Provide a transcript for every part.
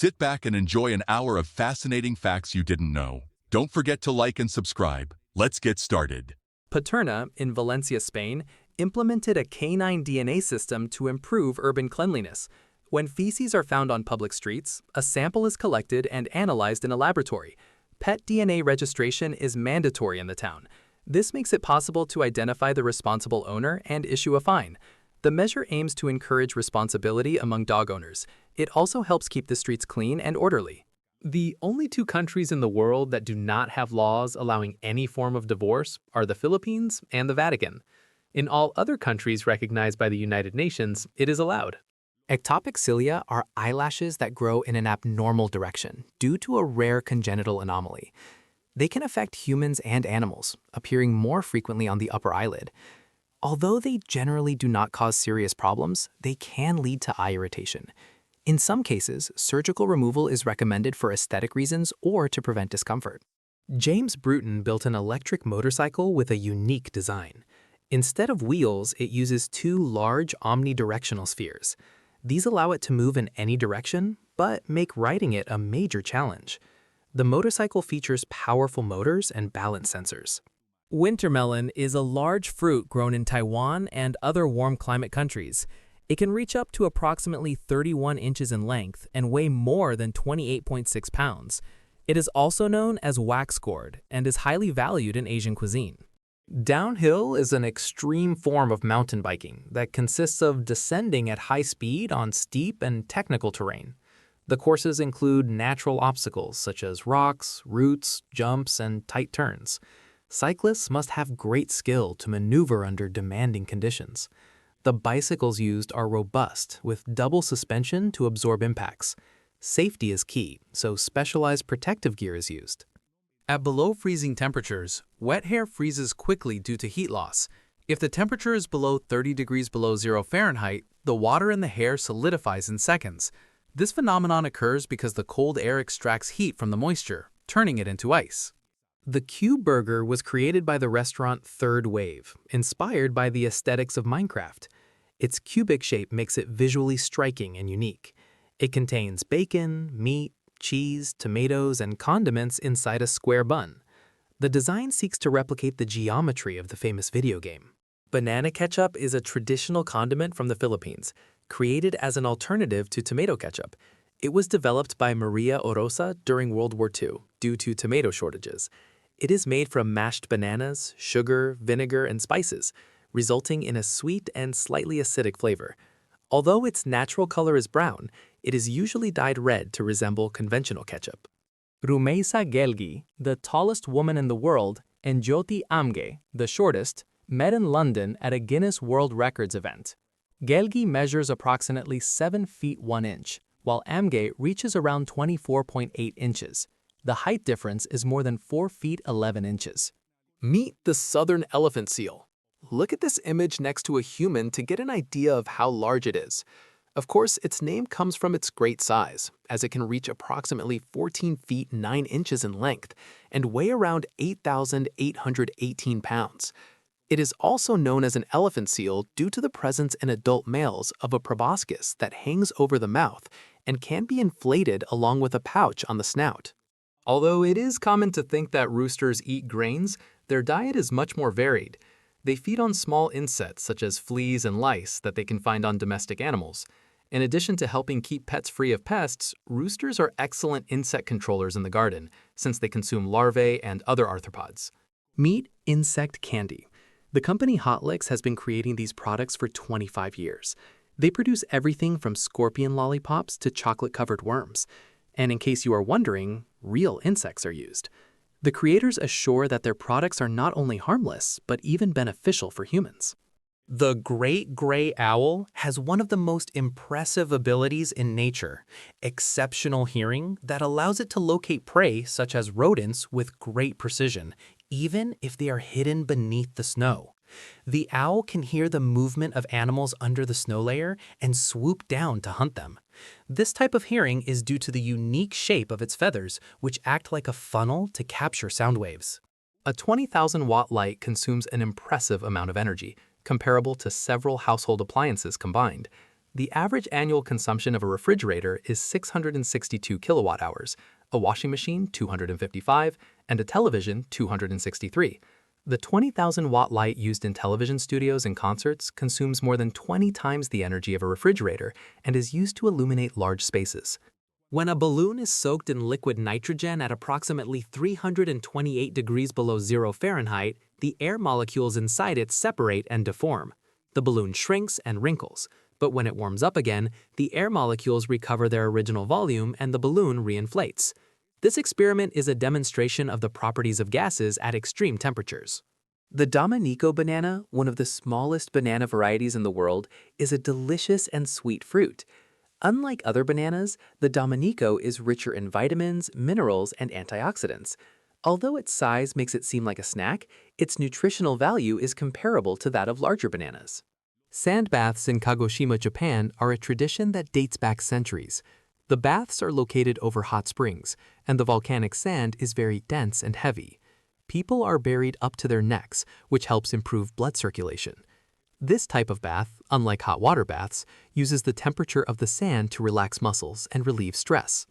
Sit back and enjoy an hour of fascinating facts you didn't know. Don't forget to like and subscribe. Let's get started. Paterna, in Valencia, Spain, implemented a canine DNA system to improve urban cleanliness. When feces are found on public streets, a sample is collected and analyzed in a laboratory. Pet DNA registration is mandatory in the town. This makes it possible to identify the responsible owner and issue a fine. The measure aims to encourage responsibility among dog owners. It also helps keep the streets clean and orderly. The only two countries in the world that do not have laws allowing any form of divorce are the Philippines and the Vatican. In all other countries recognized by the United Nations, it is allowed. Ectopic cilia are eyelashes that grow in an abnormal direction due to a rare congenital anomaly. They can affect humans and animals, appearing more frequently on the upper eyelid. Although they generally do not cause serious problems, they can lead to eye irritation. In some cases, surgical removal is recommended for aesthetic reasons or to prevent discomfort. James Bruton built an electric motorcycle with a unique design. Instead of wheels, it uses two large omnidirectional spheres. These allow it to move in any direction, but make riding it a major challenge. The motorcycle features powerful motors and balance sensors. Wintermelon is a large fruit grown in Taiwan and other warm climate countries. It can reach up to approximately 31 inches in length and weigh more than 28.6 pounds. It is also known as wax gourd and is highly valued in Asian cuisine. Downhill is an extreme form of mountain biking that consists of descending at high speed on steep and technical terrain. The courses include natural obstacles such as rocks, roots, jumps, and tight turns. Cyclists must have great skill to maneuver under demanding conditions. The bicycles used are robust, with double suspension to absorb impacts. Safety is key, so specialized protective gear is used. At below freezing temperatures, wet hair freezes quickly due to heat loss. If the temperature is below 30 degrees below 0 Fahrenheit, the water in the hair solidifies in seconds. This phenomenon occurs because the cold air extracts heat from the moisture, turning it into ice. The Cube Burger was created by the restaurant Third Wave, inspired by the aesthetics of Minecraft. Its cubic shape makes it visually striking and unique. It contains bacon, meat, cheese, tomatoes, and condiments inside a square bun. The design seeks to replicate the geometry of the famous video game. Banana ketchup is a traditional condiment from the Philippines, created as an alternative to tomato ketchup. It was developed by Maria Orosa during World War II due to tomato shortages. It is made from mashed bananas, sugar, vinegar, and spices, resulting in a sweet and slightly acidic flavor. Although its natural color is brown, it is usually dyed red to resemble conventional ketchup. Rumeisa Gelgi, the tallest woman in the world, and Jyoti Amge, the shortest, met in London at a Guinness World Records event. Gelgi measures approximately 7 feet 1 inch, while Amge reaches around 24.8 inches. The height difference is more than 4 feet 11 inches. Meet the southern elephant seal. Look at this image next to a human to get an idea of how large it is. Of course, its name comes from its great size, as it can reach approximately 14 feet 9 inches in length and weigh around 8,818 pounds. It is also known as an elephant seal due to the presence in adult males of a proboscis that hangs over the mouth and can be inflated along with a pouch on the snout. Although it is common to think that roosters eat grains, their diet is much more varied. They feed on small insects such as fleas and lice that they can find on domestic animals. In addition to helping keep pets free of pests, roosters are excellent insect controllers in the garden, since they consume larvae and other arthropods. Meet insect candy. The company Hot Licks has been creating these products for 25 years. They produce everything from scorpion lollipops to chocolate-covered worms. And in case you are wondering, real insects are used. The creators assure that their products are not only harmless, but even beneficial for humans. The great gray owl has one of the most impressive abilities in nature, exceptional hearing that allows it to locate prey such as rodents with great precision, even if they are hidden beneath the snow. The owl can hear the movement of animals under the snow layer and swoop down to hunt them. This type of hearing is due to the unique shape of its feathers, which act like a funnel to capture sound waves. A 20,000-watt light consumes an impressive amount of energy, comparable to several household appliances combined. The average annual consumption of a refrigerator is 662 kilowatt hours, a washing machine 255, and a television 263. The 20,000-watt light used in television studios and concerts consumes more than 20 times the energy of a refrigerator and is used to illuminate large spaces. When a balloon is soaked in liquid nitrogen at approximately 328 degrees below 0 Fahrenheit, the air molecules inside it separate and deform. The balloon shrinks and wrinkles, but when it warms up again, the air molecules recover their original volume and the balloon reinflates. This experiment is a demonstration of the properties of gases at extreme temperatures. The Dominico banana, one of the smallest banana varieties in the world, is a delicious and sweet fruit. Unlike other bananas, the Dominico is richer in vitamins, minerals, and antioxidants. Although its size makes it seem like a snack, its nutritional value is comparable to that of larger bananas. Sand baths in Kagoshima, Japan are a tradition that dates back centuries. The baths are located over hot springs, and the volcanic sand is very dense and heavy. People are buried up to their necks, which helps improve blood circulation. This type of bath, unlike hot water baths, uses the temperature of the sand to relax muscles and relieve stress.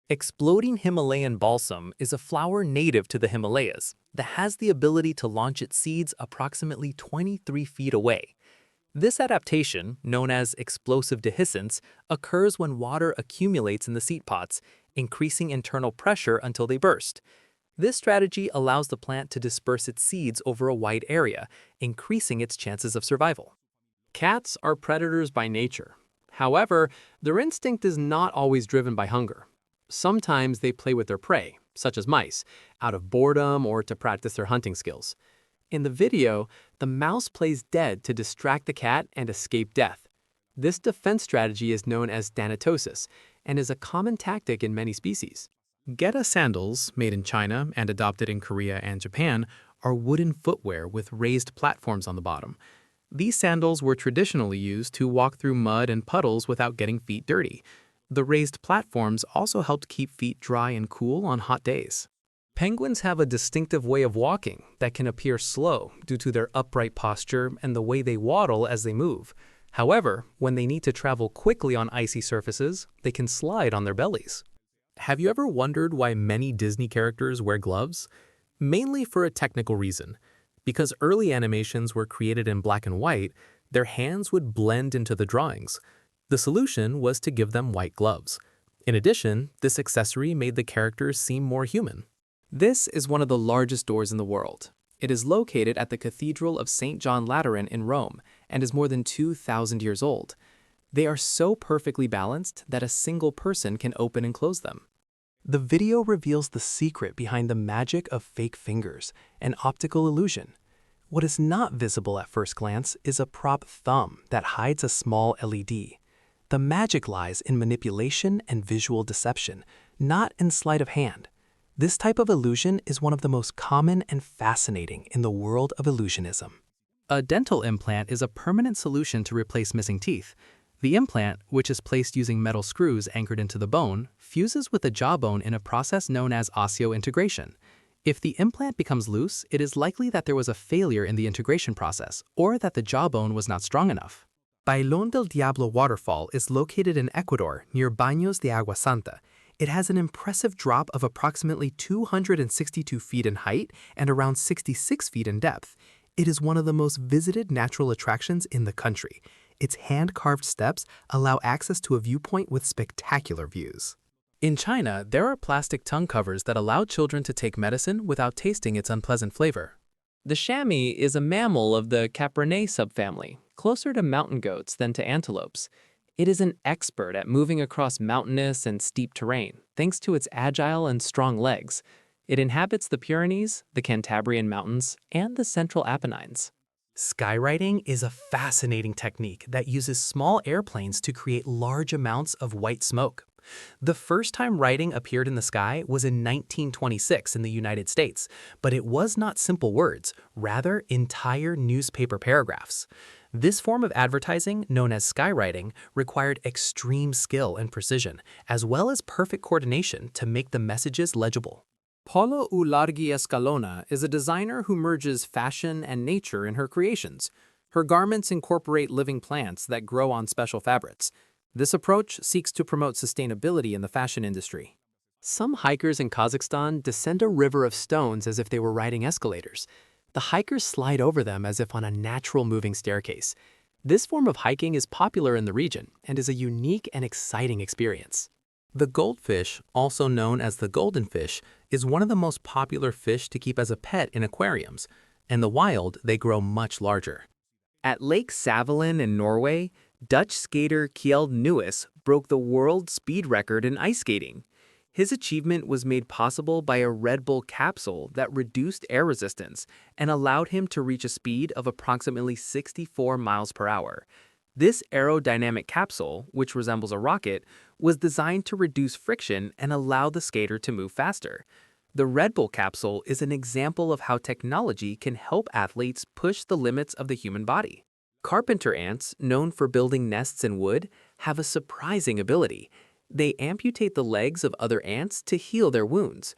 Exploding Himalayan balsam is a flower native to the Himalayas that has the ability to launch its seeds approximately 23 feet away. This adaptation, known as explosive dehiscence, occurs when water accumulates in the seed pods, increasing internal pressure until they burst. This strategy allows the plant to disperse its seeds over a wide area, increasing its chances of survival. Cats are predators by nature. However, their instinct is not always driven by hunger. Sometimes they play with their prey, such as mice, out of boredom or to practice their hunting skills. In the video, the mouse plays dead to distract the cat and escape death. This defense strategy is known as thanatosis and is a common tactic in many species. Geta sandals, made in China and adopted in Korea and Japan, are wooden footwear with raised platforms on the bottom. These sandals were traditionally used to walk through mud and puddles without getting feet dirty. The raised platforms also helped keep feet dry and cool on hot days. Penguins have a distinctive way of walking that can appear slow due to their upright posture and the way they waddle as they move. However, when they need to travel quickly on icy surfaces, they can slide on their bellies. Have you ever wondered why many Disney characters wear gloves? Mainly for a technical reason. Because early animations were created in black and white, their hands would blend into the drawings. The solution was to give them white gloves. In addition, this accessory made the characters seem more human. This is one of the largest doors in the world. It is located at the Cathedral of St. John Lateran in Rome and is more than 2,000 years old. They are so perfectly balanced that a single person can open and close them. The video reveals the secret behind the magic of fake fingers, an optical illusion. What is not visible at first glance is a prop thumb that hides a small LED. The magic lies in manipulation and visual deception, not in sleight of hand. This type of illusion is one of the most common and fascinating in the world of illusionism. A dental implant is a permanent solution to replace missing teeth. The implant, which is placed using metal screws anchored into the bone, fuses with the jawbone in a process known as osseointegration. If the implant becomes loose, it is likely that there was a failure in the integration process or that the jawbone was not strong enough. Bailón del Diablo waterfall is located in Ecuador near Baños de Agua Santa. It has an impressive drop of approximately 262 feet in height and around 66 feet in depth. It is one of the most visited natural attractions in the country. Its hand-carved steps allow access to a viewpoint with spectacular views. In China, there are plastic tongue covers that allow children to take medicine without tasting its unpleasant flavor. The chamois is a mammal of the Caprinae subfamily, closer to mountain goats than to antelopes. It is an expert at moving across mountainous and steep terrain, thanks to its agile and strong legs. It inhabits the Pyrenees, the Cantabrian Mountains, and the Central Apennines. Skywriting is a fascinating technique that uses small airplanes to create large amounts of white smoke. The first time writing appeared in the sky was in 1926 in the United States, but it was not simple words, rather entire newspaper paragraphs. This form of advertising, known as skywriting, required extreme skill and precision, as well as perfect coordination to make the messages legible. Paula Ulargui Escalona is a designer who merges fashion and nature in her creations. Her garments incorporate living plants that grow on special fabrics. This approach seeks to promote sustainability in the fashion industry. Some hikers in Kazakhstan descend a river of stones as if they were riding escalators. The hikers slide over them as if on a natural moving staircase. This form of hiking is popular in the region and is a unique and exciting experience. The goldfish, also known as the golden fish, is one of the most popular fish to keep as a pet in aquariums. In the wild, they grow much larger. At Lake Savalin in Norway, Dutch skater Kjeld Nuis broke the world speed record in ice skating. His achievement was made possible by a Red Bull capsule that reduced air resistance and allowed him to reach a speed of approximately 64 miles per hour. This aerodynamic capsule, which resembles a rocket, was designed to reduce friction and allow the skater to move faster. The Red Bull capsule is an example of how technology can help athletes push the limits of the human body. Carpenter ants, known for building nests in wood, have a surprising ability. They amputate the legs of other ants to heal their wounds.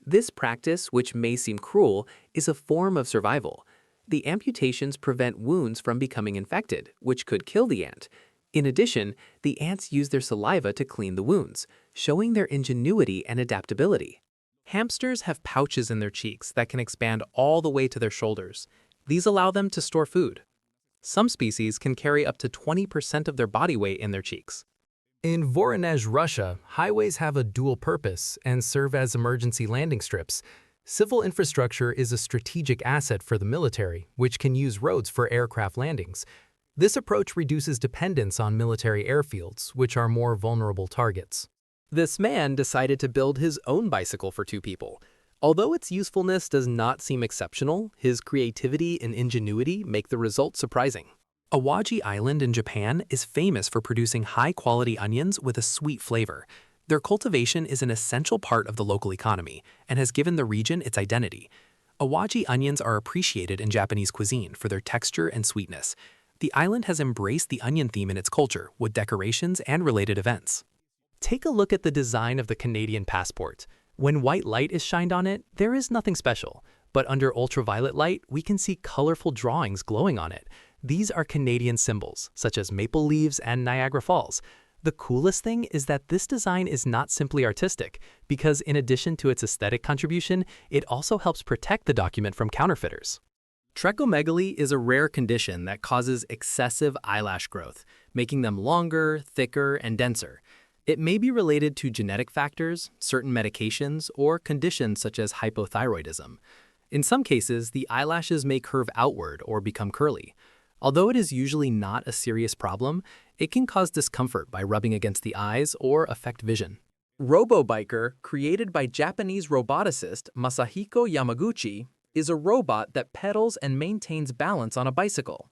This practice, which may seem cruel, is a form of survival. The amputations prevent wounds from becoming infected, which could kill the ant. In addition, the ants use their saliva to clean the wounds, showing their ingenuity and adaptability. Hamsters have pouches in their cheeks that can expand all the way to their shoulders. These allow them to store food. Some species can carry up to 20% of their body weight in their cheeks. In Voronezh, Russia, highways have a dual purpose and serve as emergency landing strips. Civil infrastructure is a strategic asset for the military, which can use roads for aircraft landings. This approach reduces dependence on military airfields, which are more vulnerable targets. This man decided to build his own bicycle for two people. Although its usefulness does not seem exceptional, his creativity and ingenuity make the result surprising. Awaji Island in Japan is famous for producing high-quality onions with a sweet flavor. Their cultivation is an essential part of the local economy and has given the region its identity. Awaji onions are appreciated in Japanese cuisine for their texture and sweetness. The island has embraced the onion theme in its culture with decorations and related events. Take a look at the design of the Canadian passport. When white light is shined on it, there is nothing special. But under ultraviolet light, we can see colorful drawings glowing on it. These are Canadian symbols, such as maple leaves and Niagara Falls. The coolest thing is that this design is not simply artistic, because in addition to its aesthetic contribution, it also helps protect the document from counterfeiters. Trichomegaly is a rare condition that causes excessive eyelash growth, making them longer, thicker, and denser. It may be related to genetic factors, certain medications, or conditions such as hypothyroidism. In some cases, the eyelashes may curve outward or become curly. Although it is usually not a serious problem, it can cause discomfort by rubbing against the eyes or affect vision. RoboBiker, created by Japanese roboticist Masahiko Yamaguchi, is a robot that pedals and maintains balance on a bicycle.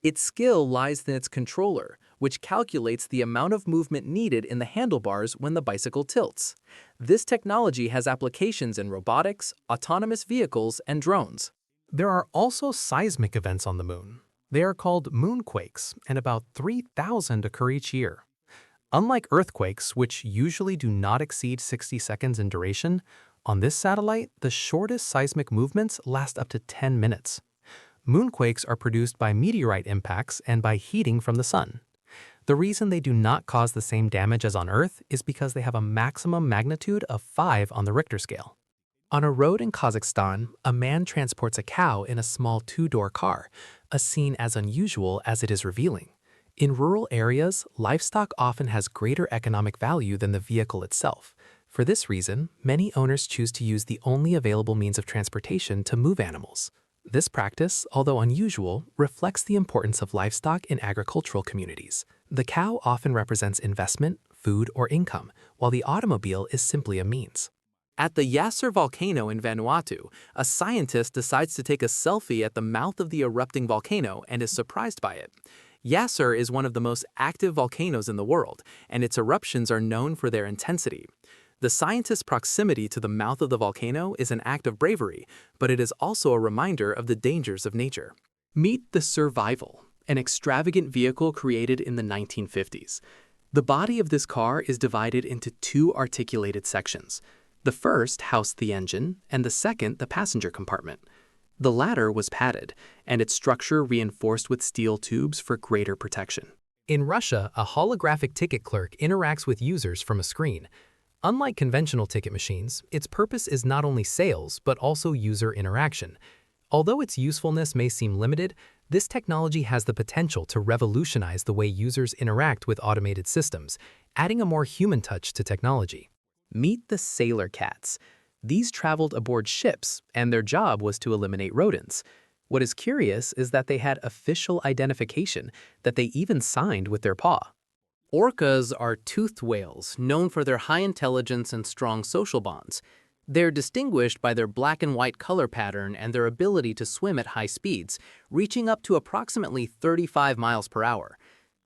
Its skill lies in its controller, which calculates the amount of movement needed in the handlebars when the bicycle tilts. This technology has applications in robotics, autonomous vehicles, and drones. There are also seismic events on the moon. They are called moonquakes, and about 3,000 occur each year. Unlike earthquakes, which usually do not exceed 60 seconds in duration, on this satellite, the shortest seismic movements last up to 10 minutes. Moonquakes are produced by meteorite impacts and by heating from the sun. The reason they do not cause the same damage as on Earth is because they have a maximum magnitude of 5 on the Richter scale. On a road in Kazakhstan, a man transports a cow in a small two-door car, a scene as unusual as it is revealing. In rural areas, livestock often has greater economic value than the vehicle itself. For this reason, many owners choose to use the only available means of transportation to move animals. This practice, although unusual, reflects the importance of livestock in agricultural communities. The cow often represents investment, food, or income, while the automobile is simply a means. At the Yasser volcano in Vanuatu, a scientist decides to take a selfie at the mouth of the erupting volcano and is surprised by it. Yasser is one of the most active volcanoes in the world, and its eruptions are known for their intensity. The scientist's proximity to the mouth of the volcano is an act of bravery, but it is also a reminder of the dangers of nature. Meet the Survival, an extravagant vehicle created in the 1950s. The body of this car is divided into two articulated sections. The first housed the engine, and the second the passenger compartment. The latter was padded, and its structure reinforced with steel tubes for greater protection. In Russia, a holographic ticket clerk interacts with users from a screen. Unlike conventional ticket machines, its purpose is not only sales but also user interaction. Although its usefulness may seem limited, this technology has the potential to revolutionize the way users interact with automated systems, adding a more human touch to technology. Meet the sailor cats. These traveled aboard ships, and their job was to eliminate rodents. What is curious is that they had official identification that they even signed with their paw. Orcas are toothed whales known for their high intelligence and strong social bonds. They're distinguished by their black and white color pattern and their ability to swim at high speeds, reaching up to approximately 35 miles per hour.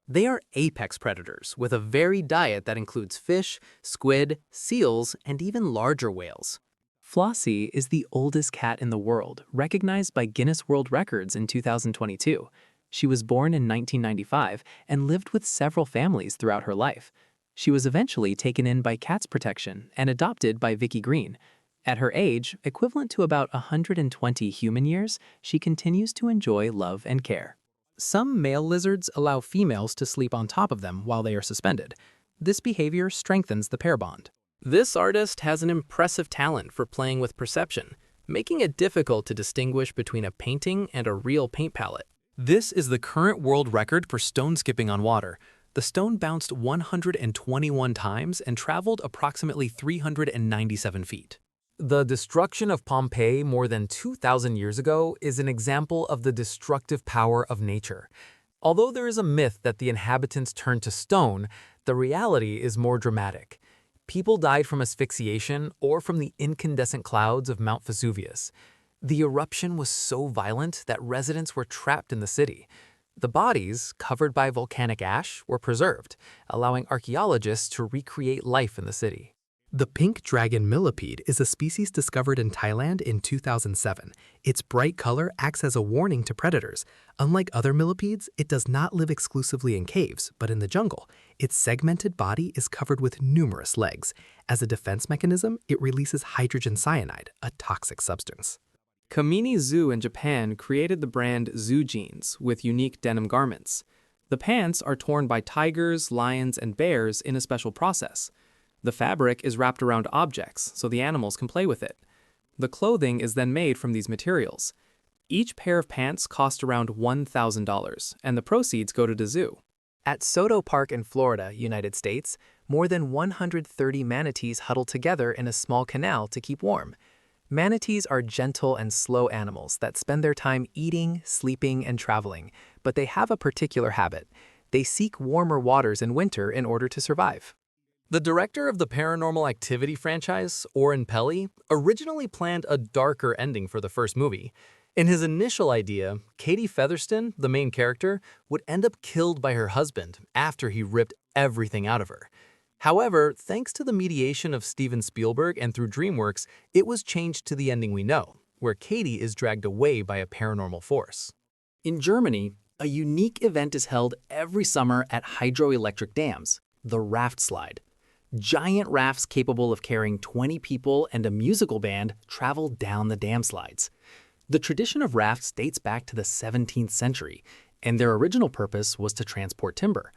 They are apex predators with a varied diet that includes fish, squid, seals, and even larger whales. Flossie is the oldest cat in the world, recognized by Guinness World Records in 2022. She was born in 1995 and lived with several families throughout her life. She was eventually taken in by Cats Protection and adopted by Vicky Green. At her age, equivalent to about 120 human years, she continues to enjoy love and care. Some male lizards allow females to sleep on top of them while they are suspended. This behavior strengthens the pair bond. This artist has an impressive talent for playing with perception, making it difficult to distinguish between a painting and a real paint palette. This is the current world record for stone skipping on water. The stone bounced 121 times and traveled approximately 397 feet. The destruction of Pompeii more than 2,000 years ago is an example of the destructive power of nature. Although there is a myth that the inhabitants turned to stone, the reality is more dramatic. People died from asphyxiation or from the incandescent clouds of Mount Vesuvius. The eruption was so violent that residents were trapped in the city. The bodies, covered by volcanic ash, were preserved, allowing archaeologists to recreate life in the city. The pink dragon millipede is a species discovered in Thailand in 2007. Its bright color acts as a warning to predators. Unlike other millipedes, it does not live exclusively in caves, but in the jungle. Its segmented body is covered with numerous legs. As a defense mechanism, it releases hydrogen cyanide, a toxic substance. Kamini Zoo in Japan created the brand Zoo Jeans with unique denim garments. The pants are torn by tigers, lions, and bears in a special process. The fabric is wrapped around objects so the animals can play with it. The clothing is then made from these materials. Each pair of pants cost around $1,000, and the proceeds go to the zoo. At Soto Park in Florida, United States, more than 130 manatees huddle together in a small canal to keep warm. Manatees are gentle and slow animals that spend their time eating, sleeping, and traveling, but they have a particular habit. They seek warmer waters in winter in order to survive. The director of the Paranormal Activity franchise, Oren Peli, originally planned a darker ending for the first movie. In his initial idea, Katie Featherston, the main character, would end up killed by her husband after he ripped everything out of her. However, thanks to the mediation of Steven Spielberg and through DreamWorks, it was changed to the ending we know, where Katie is dragged away by a paranormal force. In Germany, a unique event is held every summer at hydroelectric dams, the raft slide. Giant rafts capable of carrying 20 people and a musical band travel down the dam slides. The tradition of rafts dates back to the 17th century, and their original purpose was to transport timber.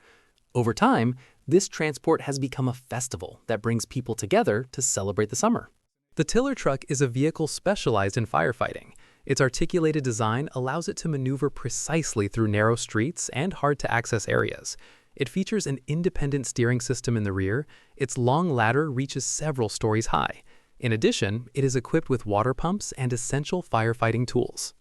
Over time, this transport has become a festival that brings people together to celebrate the summer. The tiller truck is a vehicle specialized in firefighting. Its articulated design allows it to maneuver precisely through narrow streets and hard-to-access areas. It features an independent steering system in the rear. Its long ladder reaches several stories high. In addition, it is equipped with water pumps and essential firefighting tools.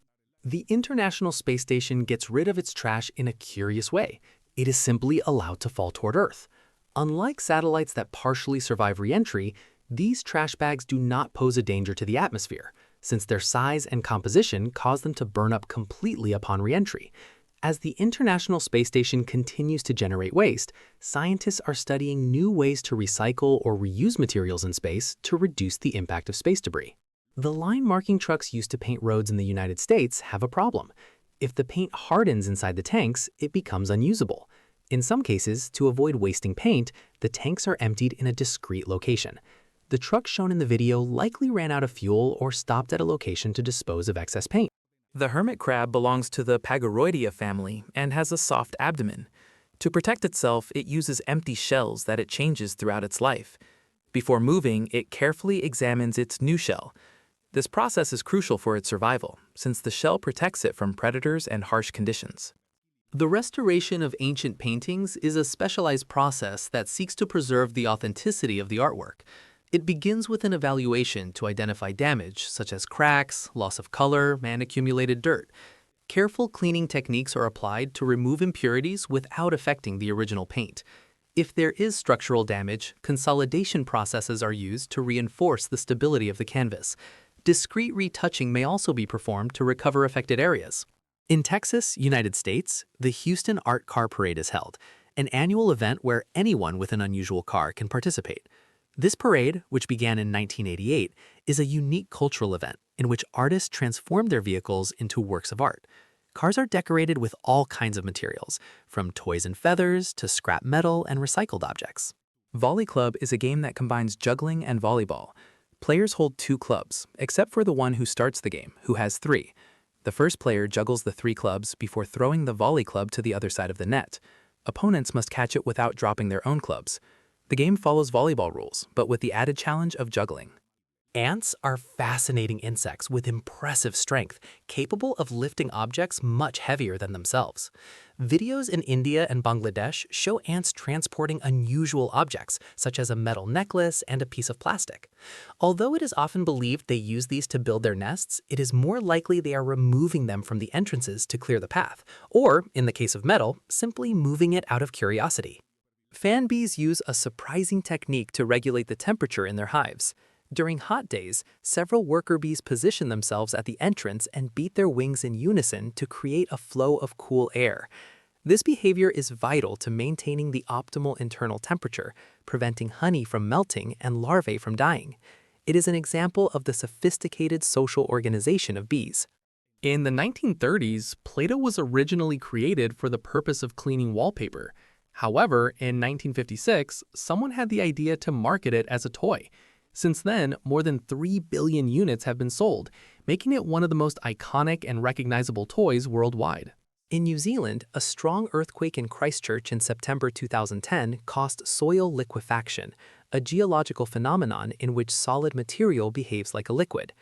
The International Space Station gets rid of its trash in a curious way. It is simply allowed to fall toward Earth. Unlike satellites that partially survive re-entry, these trash bags do not pose a danger to the atmosphere, since their size and composition cause them to burn up completely upon re-entry. As the International Space Station continues to generate waste, scientists are studying new ways to recycle or reuse materials in space to reduce the impact of space debris. The line marking trucks used to paint roads in the United States have a problem. If the paint hardens inside the tanks, it becomes unusable. In some cases, to avoid wasting paint, the tanks are emptied in a discrete location. The truck shown in the video likely ran out of fuel or stopped at a location to dispose of excess paint. The hermit crab belongs to the Pagoroidea family and has a soft abdomen. To protect itself, it uses empty shells that it changes throughout its life. Before moving, it carefully examines its new shell. This process is crucial for its survival, since the shell protects it from predators and harsh conditions. The restoration of ancient paintings is a specialized process that seeks to preserve the authenticity of the artwork. It begins with an evaluation to identify damage, such as cracks, loss of color, and accumulated dirt. Careful cleaning techniques are applied to remove impurities without affecting the original paint. If there is structural damage, consolidation processes are used to reinforce the stability of the canvas. Discrete retouching may also be performed to recover affected areas. In Texas, United States, the Houston Art Car Parade is held, an annual event where anyone with an unusual car can participate. This parade, which began in 1988, is a unique cultural event in which artists transform their vehicles into works of art. Cars are decorated with all kinds of materials, from toys and feathers to scrap metal and recycled objects. Volley Club is a game that combines juggling and volleyball. Players hold 2 clubs, except for the one who starts the game, who has 3. The first player juggles the 3 clubs before throwing the volley club to the other side of the net. Opponents must catch it without dropping their own clubs. The game follows volleyball rules, but with the added challenge of juggling. Ants are fascinating insects with impressive strength, capable of lifting objects much heavier than themselves. Videos in India and Bangladesh show ants transporting unusual objects, such as a metal necklace and a piece of plastic. Although it is often believed they use these to build their nests, it is more likely they are removing them from the entrances to clear the path, or, in the case of metal, simply moving it out of curiosity. Fan bees use a surprising technique to regulate the temperature in their hives. During hot days, several worker bees position themselves at the entrance and beat their wings in unison to create a flow of cool air. This behavior is vital to maintaining the optimal internal temperature, preventing honey from melting and larvae from dying. It is an example of the sophisticated social organization of bees. In the 1930s, Play-Doh was originally created for the purpose of cleaning wallpaper. However, in 1956, someone had the idea to market it as a toy. Since then, more than 3 billion units have been sold, making it one of the most iconic and recognizable toys worldwide. In New Zealand, a strong earthquake in Christchurch in September 2010 caused soil liquefaction, a geological phenomenon in which solid material behaves like a liquid.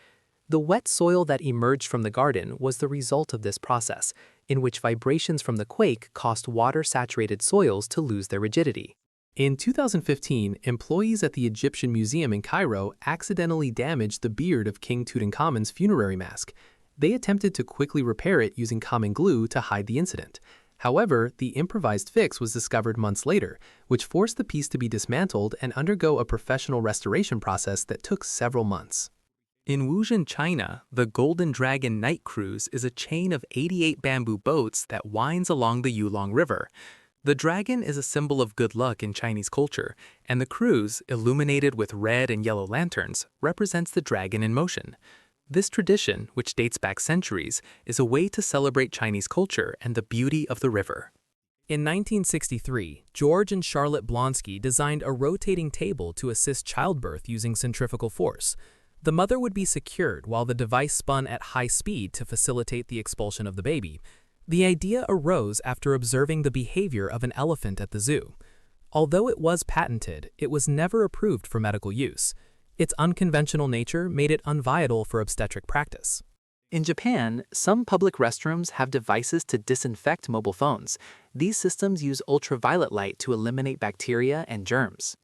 The wet soil that emerged from the garden was the result of this process, in which vibrations from the quake caused water-saturated soils to lose their rigidity. In 2015, employees at the Egyptian Museum in Cairo accidentally damaged the beard of King Tutankhamun's funerary mask. They attempted to quickly repair it using common glue to hide the incident. However, the improvised fix was discovered months later, which forced the piece to be dismantled and undergo a professional restoration process that took several months. In Wuzhen, China, the Golden Dragon Night Cruise is a chain of 88 bamboo boats that winds along the Yulong River. The dragon is a symbol of good luck in Chinese culture, and the cruise, illuminated with red and yellow lanterns, represents the dragon in motion. This tradition, which dates back centuries, is a way to celebrate Chinese culture and the beauty of the river. In 1963, George and Charlotte Blonsky designed a rotating table to assist childbirth using centrifugal force. The mother would be secured while the device spun at high speed to facilitate the expulsion of the baby. The idea arose after observing the behavior of an elephant at the zoo. Although it was patented, it was never approved for medical use. Its unconventional nature made it unviable for obstetric practice. In Japan, some public restrooms have devices to disinfect mobile phones. These systems use ultraviolet light to eliminate bacteria and germs.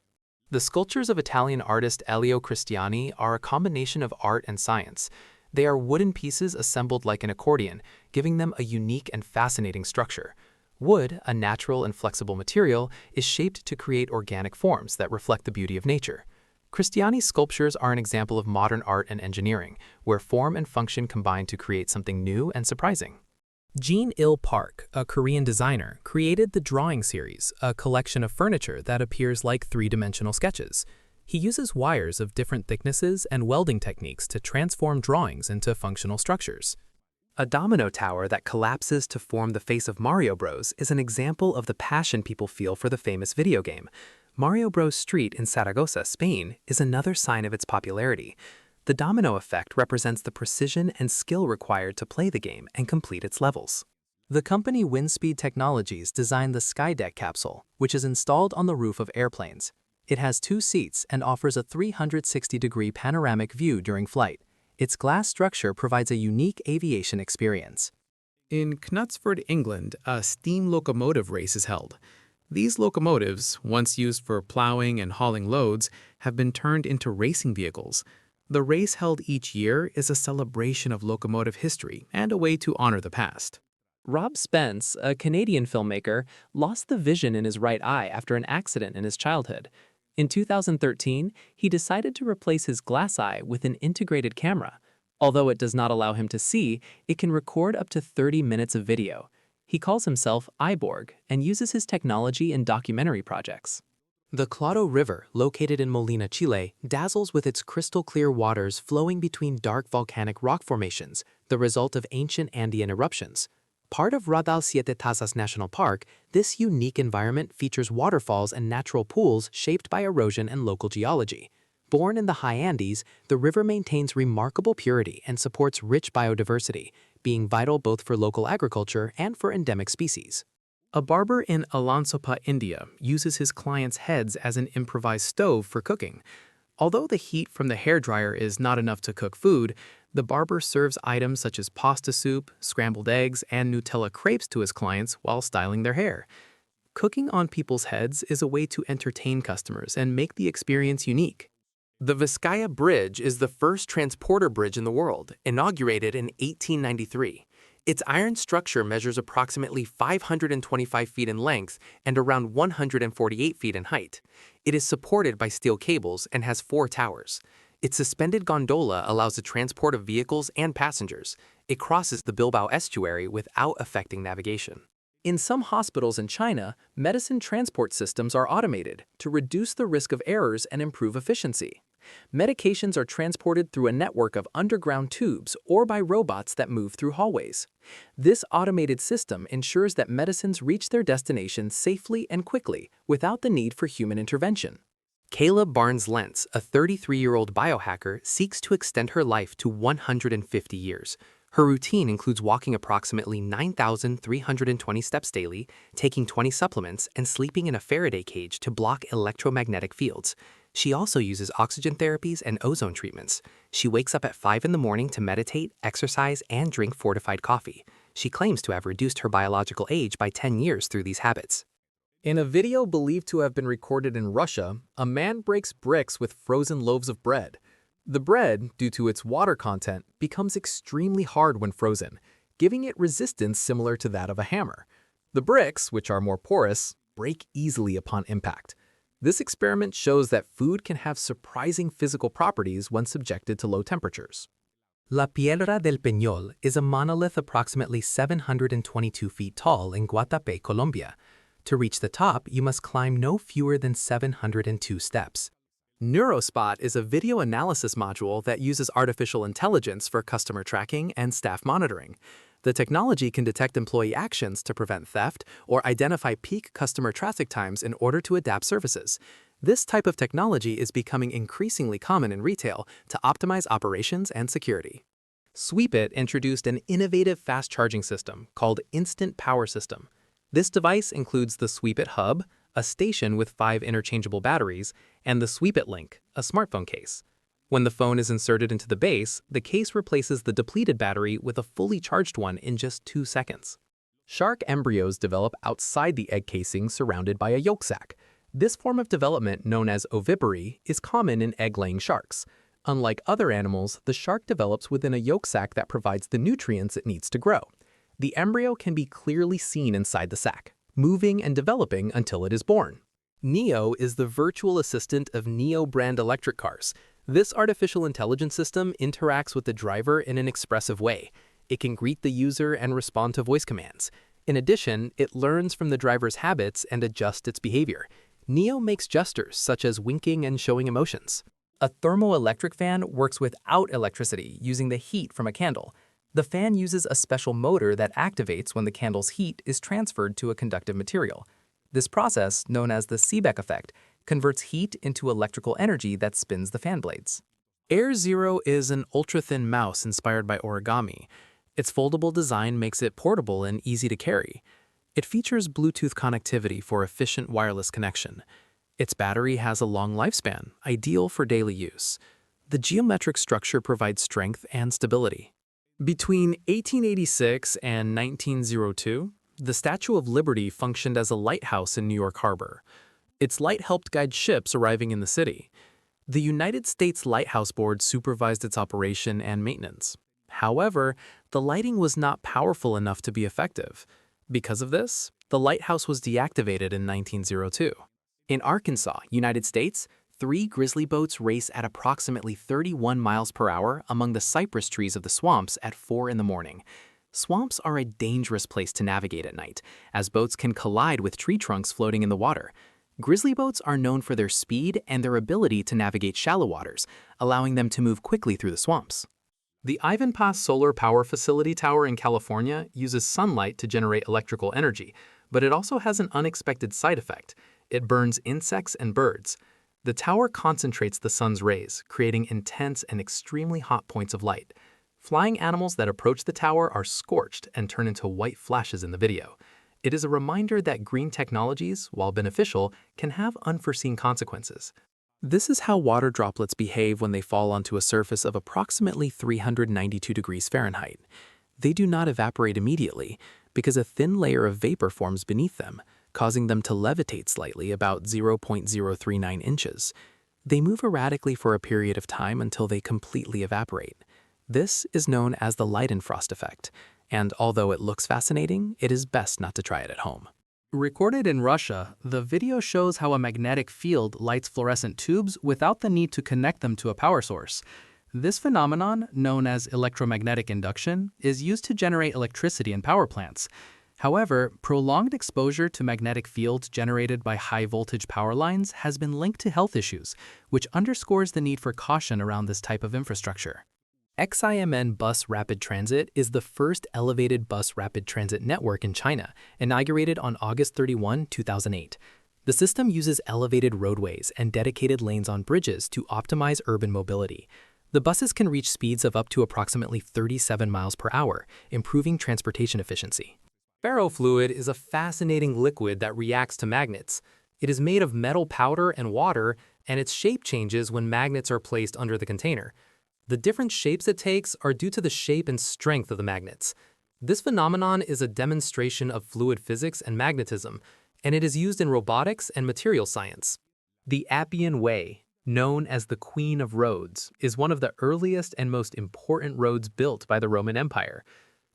The sculptures of Italian artist Elio Cristiani are a combination of art and science. They are wooden pieces assembled like an accordion, giving them a unique and fascinating structure. Wood, a natural and flexible material, is shaped to create organic forms that reflect the beauty of nature. Cristiani's sculptures are an example of modern art and engineering, where form and function combine to create something new and surprising. Jean-Il Park, a Korean designer, created the Drawing Series, a collection of furniture that appears like three-dimensional sketches. He uses wires of different thicknesses and welding techniques to transform drawings into functional structures. A domino tower that collapses to form the face of Mario Bros. Is an example of the passion people feel for the famous video game. Mario Bros. Street in Saragossa, Spain, is another sign of its popularity. The The domino effect represents the precision and skill required to play the game and complete its levels. The company Windspeed Technologies designed the Skydeck capsule, which is installed on the roof of airplanes. It has 2 seats and offers a 360-degree panoramic view during flight. Its glass structure provides a unique aviation experience. In Knutsford, England, a steam locomotive race is held. These locomotives, once used for plowing and hauling loads, have been turned into racing vehicles. The race held each year is a celebration of locomotive history and a way to honor the past. Rob Spence, a Canadian filmmaker, lost the vision in his right eye after an accident in his childhood. In 2013, he decided to replace his glass eye with an integrated camera. Although it does not allow him to see, it can record up to 30 minutes of video. He calls himself Iborg and uses his technology in documentary projects. The Claro River, located in Molina, Chile, dazzles with its crystal-clear waters flowing between dark volcanic rock formations, the result of ancient Andean eruptions. Part of Raudal Siete Tazas National Park, this unique environment features waterfalls and natural pools shaped by erosion and local geology. Born in the high Andes, the river maintains remarkable purity and supports rich biodiversity, being vital both for local agriculture and for endemic species. A barber in Alansapa, India, uses his clients' heads as an improvised stove for cooking. Although the heat from the hairdryer is not enough to cook food, the barber serves items such as pasta soup, scrambled eggs, and Nutella crepes to his clients while styling their hair. Cooking on people's heads is a way to entertain customers and make the experience unique. The Vizcaya Bridge is the first transporter bridge in the world, inaugurated in 1893. Its iron structure measures approximately 525 feet in length and around 148 feet in height. It is supported by steel cables and has 4 towers. Its suspended gondola allows the transport of vehicles and passengers. It crosses the Bilbao estuary without affecting navigation. In some hospitals in China, medicine transport systems are automated to reduce the risk of errors and improve efficiency. Medications are transported through a network of underground tubes or by robots that move through hallways. This automated system ensures that medicines reach their destination safely and quickly without the need for human intervention. Kayla Barnes-Lentz, a 33-year-old biohacker, seeks to extend her life to 150 years. Her routine includes walking approximately 9,320 steps daily, taking 20 supplements, and sleeping in a Faraday cage to block electromagnetic fields. She also uses oxygen therapies and ozone treatments. She wakes up at 5 in the morning to meditate, exercise, and drink fortified coffee. She claims to have reduced her biological age by 10 years through these habits. In a video believed to have been recorded in Russia, a man breaks bricks with frozen loaves of bread. The bread, due to its water content, becomes extremely hard when frozen, giving it resistance similar to that of a hammer. The bricks, which are more porous, break easily upon impact. This experiment shows that food can have surprising physical properties when subjected to low temperatures. La Piedra del Peñol is a monolith approximately 722 feet tall in Guatapé, Colombia. To reach the top, you must climb no fewer than 702 steps. Neurospot is a video analysis module that uses artificial intelligence for customer tracking and staff monitoring. The technology can detect employee actions to prevent theft or identify peak customer traffic times in order to adapt services. This type of technology is becoming increasingly common in retail to optimize operations and security. Sweepit introduced an innovative fast charging system called Instant Power System. This device includes the Sweepit Hub, a station with 5 interchangeable batteries, and the Sweepit Link, a smartphone case. When the phone is inserted into the base, the case replaces the depleted battery with a fully charged one in just 2 seconds. Shark embryos develop outside the egg casing surrounded by a yolk sac. This form of development, known as ovipory, is common in egg-laying sharks. Unlike other animals, the shark develops within a yolk sac that provides the nutrients it needs to grow. The embryo can be clearly seen inside the sac, moving and developing until it is born. Neo is the virtual assistant of Neo brand electric cars. This artificial intelligence system interacts with the driver in an expressive way. It can greet the user and respond to voice commands. In addition, it learns from the driver's habits and adjusts its behavior. Neo makes gestures such as winking and showing emotions. A thermoelectric fan works without electricity using the heat from a candle. The fan uses a special motor that activates when the candle's heat is transferred to a conductive material. This process, known as the Seebeck effect, converts heat into electrical energy that spins the fan blades. Air Zero is an ultra-thin mouse inspired by origami. Its foldable design makes it portable and easy to carry. It features Bluetooth connectivity for efficient wireless connection. Its battery has a long lifespan, ideal for daily use. The geometric structure provides strength and stability. Between 1886 and 1902, the Statue of Liberty functioned as a lighthouse in New York Harbor. Its light helped guide ships arriving in the city. The United States Lighthouse Board supervised its operation and maintenance. However, the lighting was not powerful enough to be effective. Because of this, the lighthouse was deactivated in 1902. In Arkansas, United States, 3 grizzly boats race at approximately 31 miles per hour among the cypress trees of the swamps at 4 in the morning. Swamps are a dangerous place to navigate at night, as boats can collide with tree trunks floating in the water. Grizzly boats are known for their speed and their ability to navigate shallow waters, allowing them to move quickly through the swamps. The Ivanpah Solar Power Facility Tower in California uses sunlight to generate electrical energy, but it also has an unexpected side effect. It burns insects and birds. The tower concentrates the sun's rays, creating intense and extremely hot points of light. Flying animals that approach the tower are scorched and turn into white flashes in the video. It is a reminder that green technologies, while beneficial, can have unforeseen consequences. This is how water droplets behave when they fall onto a surface of approximately 392 degrees Fahrenheit. They do not evaporate immediately because a thin layer of vapor forms beneath them, causing them to levitate slightly about 0.039 inches. They move erratically for a period of time until they completely evaporate. This is known as the Leidenfrost effect, and although it looks fascinating, it is best not to try it at home. Recorded in Russia, the video shows how a magnetic field lights fluorescent tubes without the need to connect them to a power source. This phenomenon, known as electromagnetic induction, is used to generate electricity in power plants. However, prolonged exposure to magnetic fields generated by high-voltage power lines has been linked to health issues, which underscores the need for caution around this type of infrastructure. XIMN Bus Rapid Transit is the first elevated bus rapid transit network in China, inaugurated on August 31, 2008. The system uses elevated roadways and dedicated lanes on bridges to optimize urban mobility. The buses can reach speeds of up to approximately 37 miles per hour, improving transportation efficiency. Ferrofluid is a fascinating liquid that reacts to magnets. It is made of metal powder and water, and its shape changes when magnets are placed under the container. The different shapes it takes are due to the shape and strength of the magnets. This phenomenon is a demonstration of fluid physics and magnetism, and it is used in robotics and material science. The Appian Way, known as the Queen of Roads, is one of the earliest and most important roads built by the Roman Empire.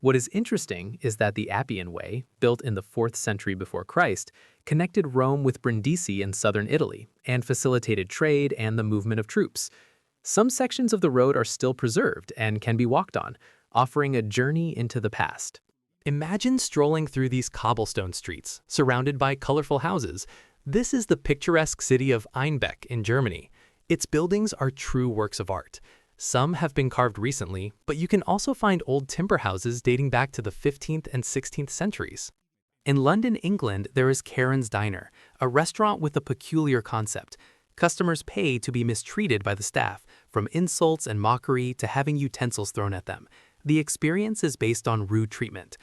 What is interesting is that the Appian Way, built in the 4th century before Christ, connected Rome with Brindisi in southern Italy and facilitated trade and the movement of troops. Some sections of the road are still preserved and can be walked on, offering a journey into the past. Imagine strolling through these cobblestone streets, surrounded by colorful houses. This is the picturesque city of Einbeck in Germany. Its buildings are true works of art. Some have been carved recently, but you can also find old timber houses dating back to the 15th and 16th centuries. In London, England, there is Karen's Diner, a restaurant with a peculiar concept. Customers pay to be mistreated by the staff, from insults and mockery to having utensils thrown at them. The experience is based on rude treatment.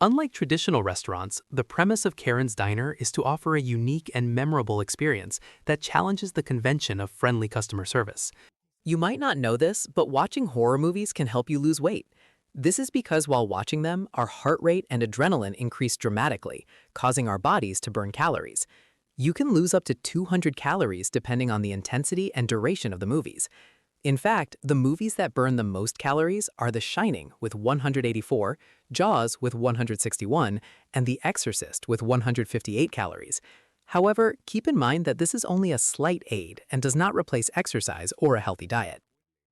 Unlike traditional restaurants, the premise of Karen's Diner is to offer a unique and memorable experience that challenges the convention of friendly customer service. You might not know this, but watching horror movies can help you lose weight. This is because while watching them, our heart rate and adrenaline increase dramatically, causing our bodies to burn calories. You can lose up to 200 calories depending on the intensity and duration of the movies. In fact, the movies that burn the most calories are The Shining with 184, Jaws with 161, and The Exorcist with 158 calories. However, keep in mind that this is only a slight aid and does not replace exercise or a healthy diet.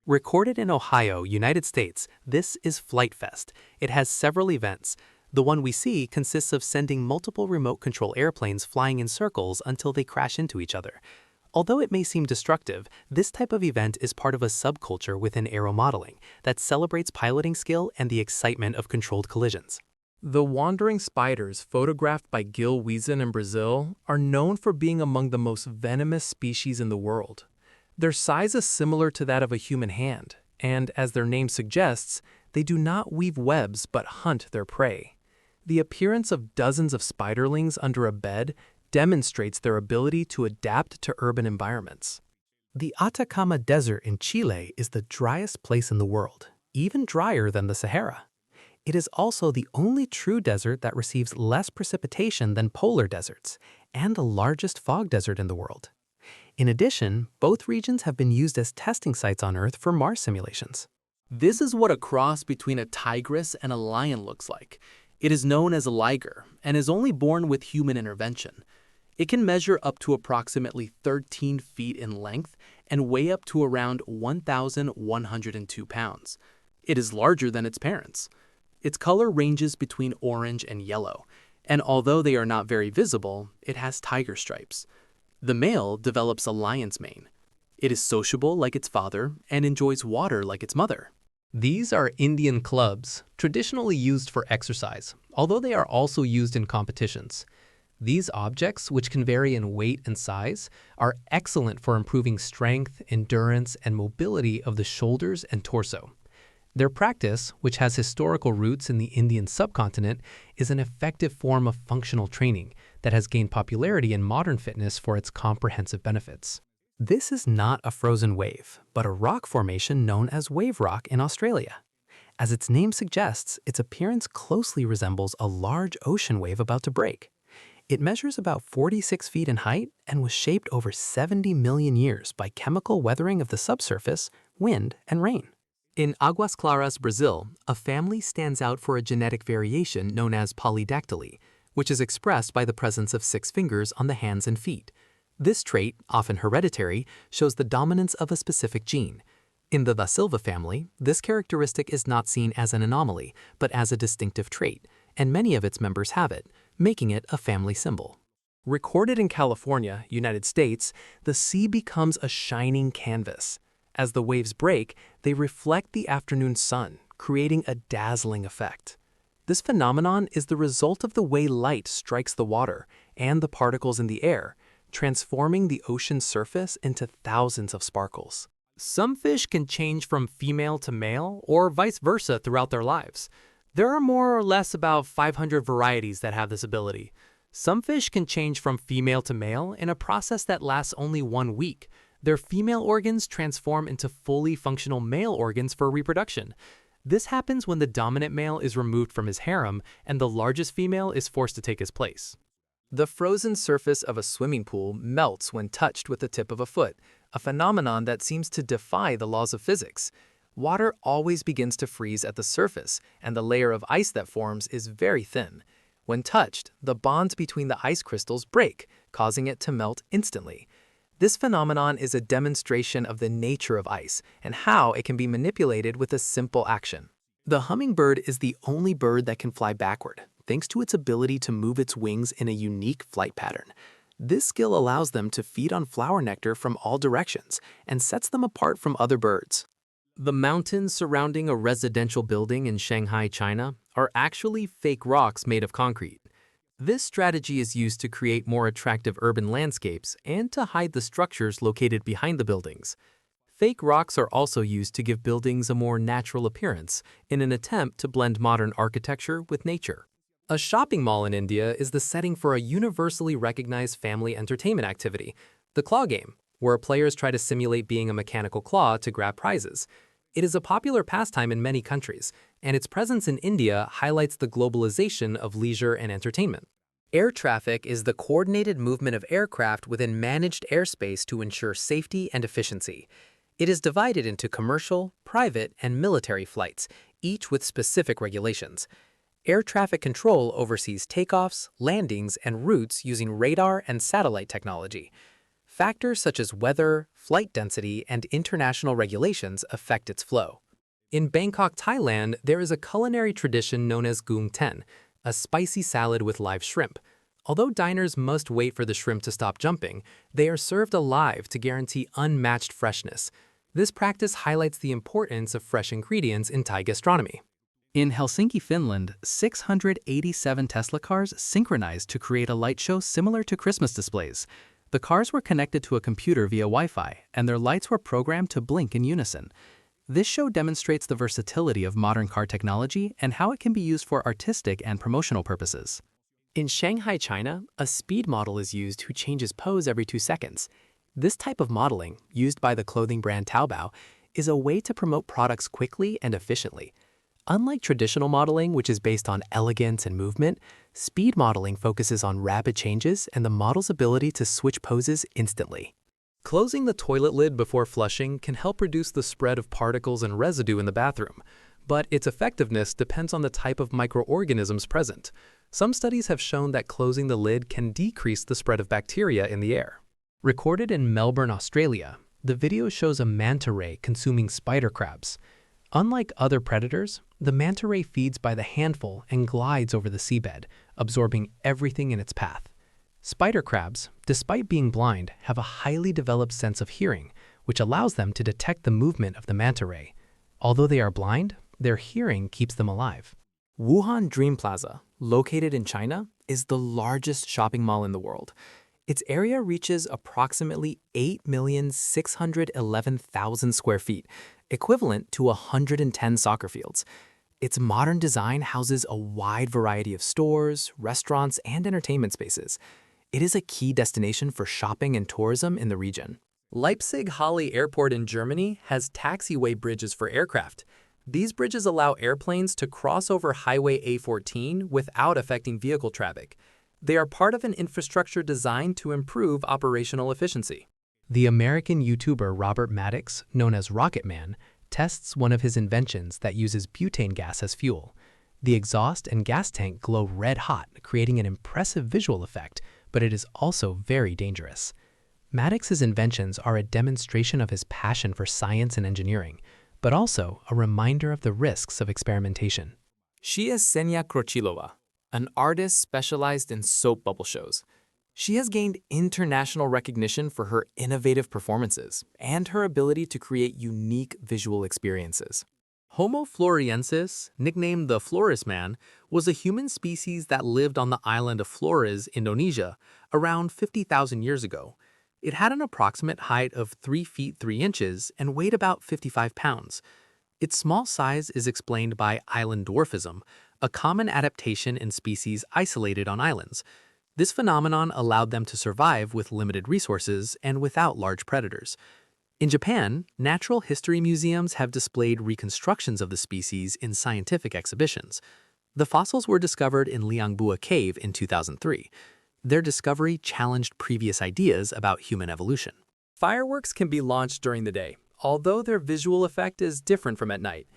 Recorded in Ohio, United States, this is Flight Fest. It has several events. The one we see consists of sending multiple remote-control airplanes flying in circles until they crash into each other. Although it may seem destructive, this type of event is part of a subculture within aeromodeling that celebrates piloting skill and the excitement of controlled collisions. The wandering spiders photographed by Gil Wiesen in Brazil are known for being among the most venomous species in the world. Their size is similar to that of a human hand, and as their name suggests, they do not weave webs but hunt their prey. The appearance of dozens of spiderlings under a bed demonstrates their ability to adapt to urban environments. The Atacama Desert in Chile is the driest place in the world, even drier than the Sahara. It is also the only true desert that receives less precipitation than polar deserts, and the largest fog desert in the world. In addition, both regions have been used as testing sites on Earth for Mars simulations. This is what a cross between a tigress and a lion looks like. It is known as a liger and is only born with human intervention. It can measure up to approximately 13 feet in length and weigh up to around 1,102 pounds. It is larger than its parents. Its color ranges between orange and yellow, and although they are not very visible, it has tiger stripes. The male develops a lion's mane. It is sociable like its father and enjoys water like its mother. These are Indian clubs, traditionally used for exercise, although they are also used in competitions. These objects, which can vary in weight and size, are excellent for improving strength, endurance, and mobility of the shoulders and torso. Their practice, which has historical roots in the Indian subcontinent, is an effective form of functional training that has gained popularity in modern fitness for its comprehensive benefits. This is not a frozen wave, but a rock formation known as wave rock in Australia. As its name suggests, its appearance closely resembles a large ocean wave about to break. It measures about 46 feet in height and was shaped over 70 million years by chemical weathering of the subsurface, wind, and rain. In Aguas Claras, Brazil, a family stands out for a genetic variation known as polydactyly, which is expressed by the presence of 6 fingers on the hands and feet. This trait, often hereditary, shows the dominance of a specific gene. In the Da Silva family, this characteristic is not seen as an anomaly, but as a distinctive trait, and many of its members have it, making it a family symbol. Recorded in California, United States, the sea becomes a shining canvas. As the waves break, they reflect the afternoon sun, creating a dazzling effect. This phenomenon is the result of the way light strikes the water and the particles in the air, transforming the ocean's surface into thousands of sparkles. Some fish can change from female to male or vice versa throughout their lives. There are more or less about 500 varieties that have this ability. Some fish can change from female to male in a process that lasts only 1 week. Their female organs transform into fully functional male organs for reproduction. This happens when the dominant male is removed from his harem and the largest female is forced to take his place. The frozen surface of a swimming pool melts when touched with the tip of a foot, a phenomenon that seems to defy the laws of physics. Water always begins to freeze at the surface, and the layer of ice that forms is very thin. When touched, the bonds between the ice crystals break, causing it to melt instantly. This phenomenon is a demonstration of the nature of ice and how it can be manipulated with a simple action. The hummingbird is the only bird that can fly backward, thanks to its ability to move its wings in a unique flight pattern. This skill allows them to feed on flower nectar from all directions and sets them apart from other birds. The mountains surrounding a residential building in Shanghai, China, are actually fake rocks made of concrete. This strategy is used to create more attractive urban landscapes and to hide the structures located behind the buildings. Fake rocks are also used to give buildings a more natural appearance in an attempt to blend modern architecture with nature. A shopping mall in India is the setting for a universally recognized family entertainment activity, the claw game, where players try to simulate being a mechanical claw to grab prizes. It is a popular pastime in many countries, and its presence in India highlights the globalization of leisure and entertainment. Air traffic is the coordinated movement of aircraft within managed airspace to ensure safety and efficiency. It is divided into commercial, private, and military flights, each with specific regulations. Air traffic control oversees takeoffs, landings, and routes using radar and satellite technology. Factors such as weather, flight density, and international regulations affect its flow. In Bangkok, Thailand, there is a culinary tradition known as gung ten, a spicy salad with live shrimp. Although diners must wait for the shrimp to stop jumping, they are served alive to guarantee unmatched freshness. This practice highlights the importance of fresh ingredients in Thai gastronomy. In Helsinki, Finland, 687 Tesla cars synchronized to create a light show similar to Christmas displays. The cars were connected to a computer via Wi-Fi, and their lights were programmed to blink in unison. This show demonstrates the versatility of modern car technology and how it can be used for artistic and promotional purposes. In Shanghai, China, a speed model is used who changes pose every 2 seconds. This type of modeling, used by the clothing brand Taobao, is a way to promote products quickly and efficiently. Unlike traditional modeling, which is based on elegance and movement, speed modeling focuses on rapid changes and the model's ability to switch poses instantly. Closing the toilet lid before flushing can help reduce the spread of particles and residue in the bathroom, but its effectiveness depends on the type of microorganisms present. Some studies have shown that closing the lid can decrease the spread of bacteria in the air. Recorded in Melbourne, Australia, the video shows a manta ray consuming spider crabs. Unlike other predators, the manta ray feeds by the handful and glides over the seabed, absorbing everything in its path. Spider crabs, despite being blind, have a highly developed sense of hearing, which allows them to detect the movement of the manta ray. Although they are blind, their hearing keeps them alive. Wuhan Dream Plaza, located in China, is the largest shopping mall in the world. Its area reaches approximately 8,611,000 square feet, equivalent to 110 soccer fields. Its modern design houses a wide variety of stores, restaurants, and entertainment spaces. It is a key destination for shopping and tourism in the region. Leipzig-Halle Airport in Germany has taxiway bridges for aircraft. These bridges allow airplanes to cross over Highway A14 without affecting vehicle traffic. They are part of an infrastructure designed to improve operational efficiency. The American YouTuber Robert Maddox, known as Rocket Man, tests one of his inventions that uses butane gas as fuel. The exhaust and gas tank glow red hot, creating an impressive visual effect, but it is also very dangerous. Maddox's inventions are a demonstration of his passion for science and engineering, but also a reminder of the risks of experimentation. She is Ksenia Krochilova, an artist specialized in soap bubble shows. She has gained international recognition for her innovative performances and her ability to create unique visual experiences. Homo floresiensis, nicknamed the Flores Man, was a human species that lived on the island of Flores, Indonesia, around 50,000 years ago. It had an approximate height of 3 feet 3 inches and weighed about 55 pounds. Its small size is explained by island dwarfism, a common adaptation in species isolated on islands. This phenomenon allowed them to survive with limited resources and without large predators. In Japan, natural history museums have displayed reconstructions of the species in scientific exhibitions. The fossils were discovered in Liangbua Cave in 2003. Their discovery challenged previous ideas about human evolution. Fireworks can be launched during the day, although their visual effect is different from at night.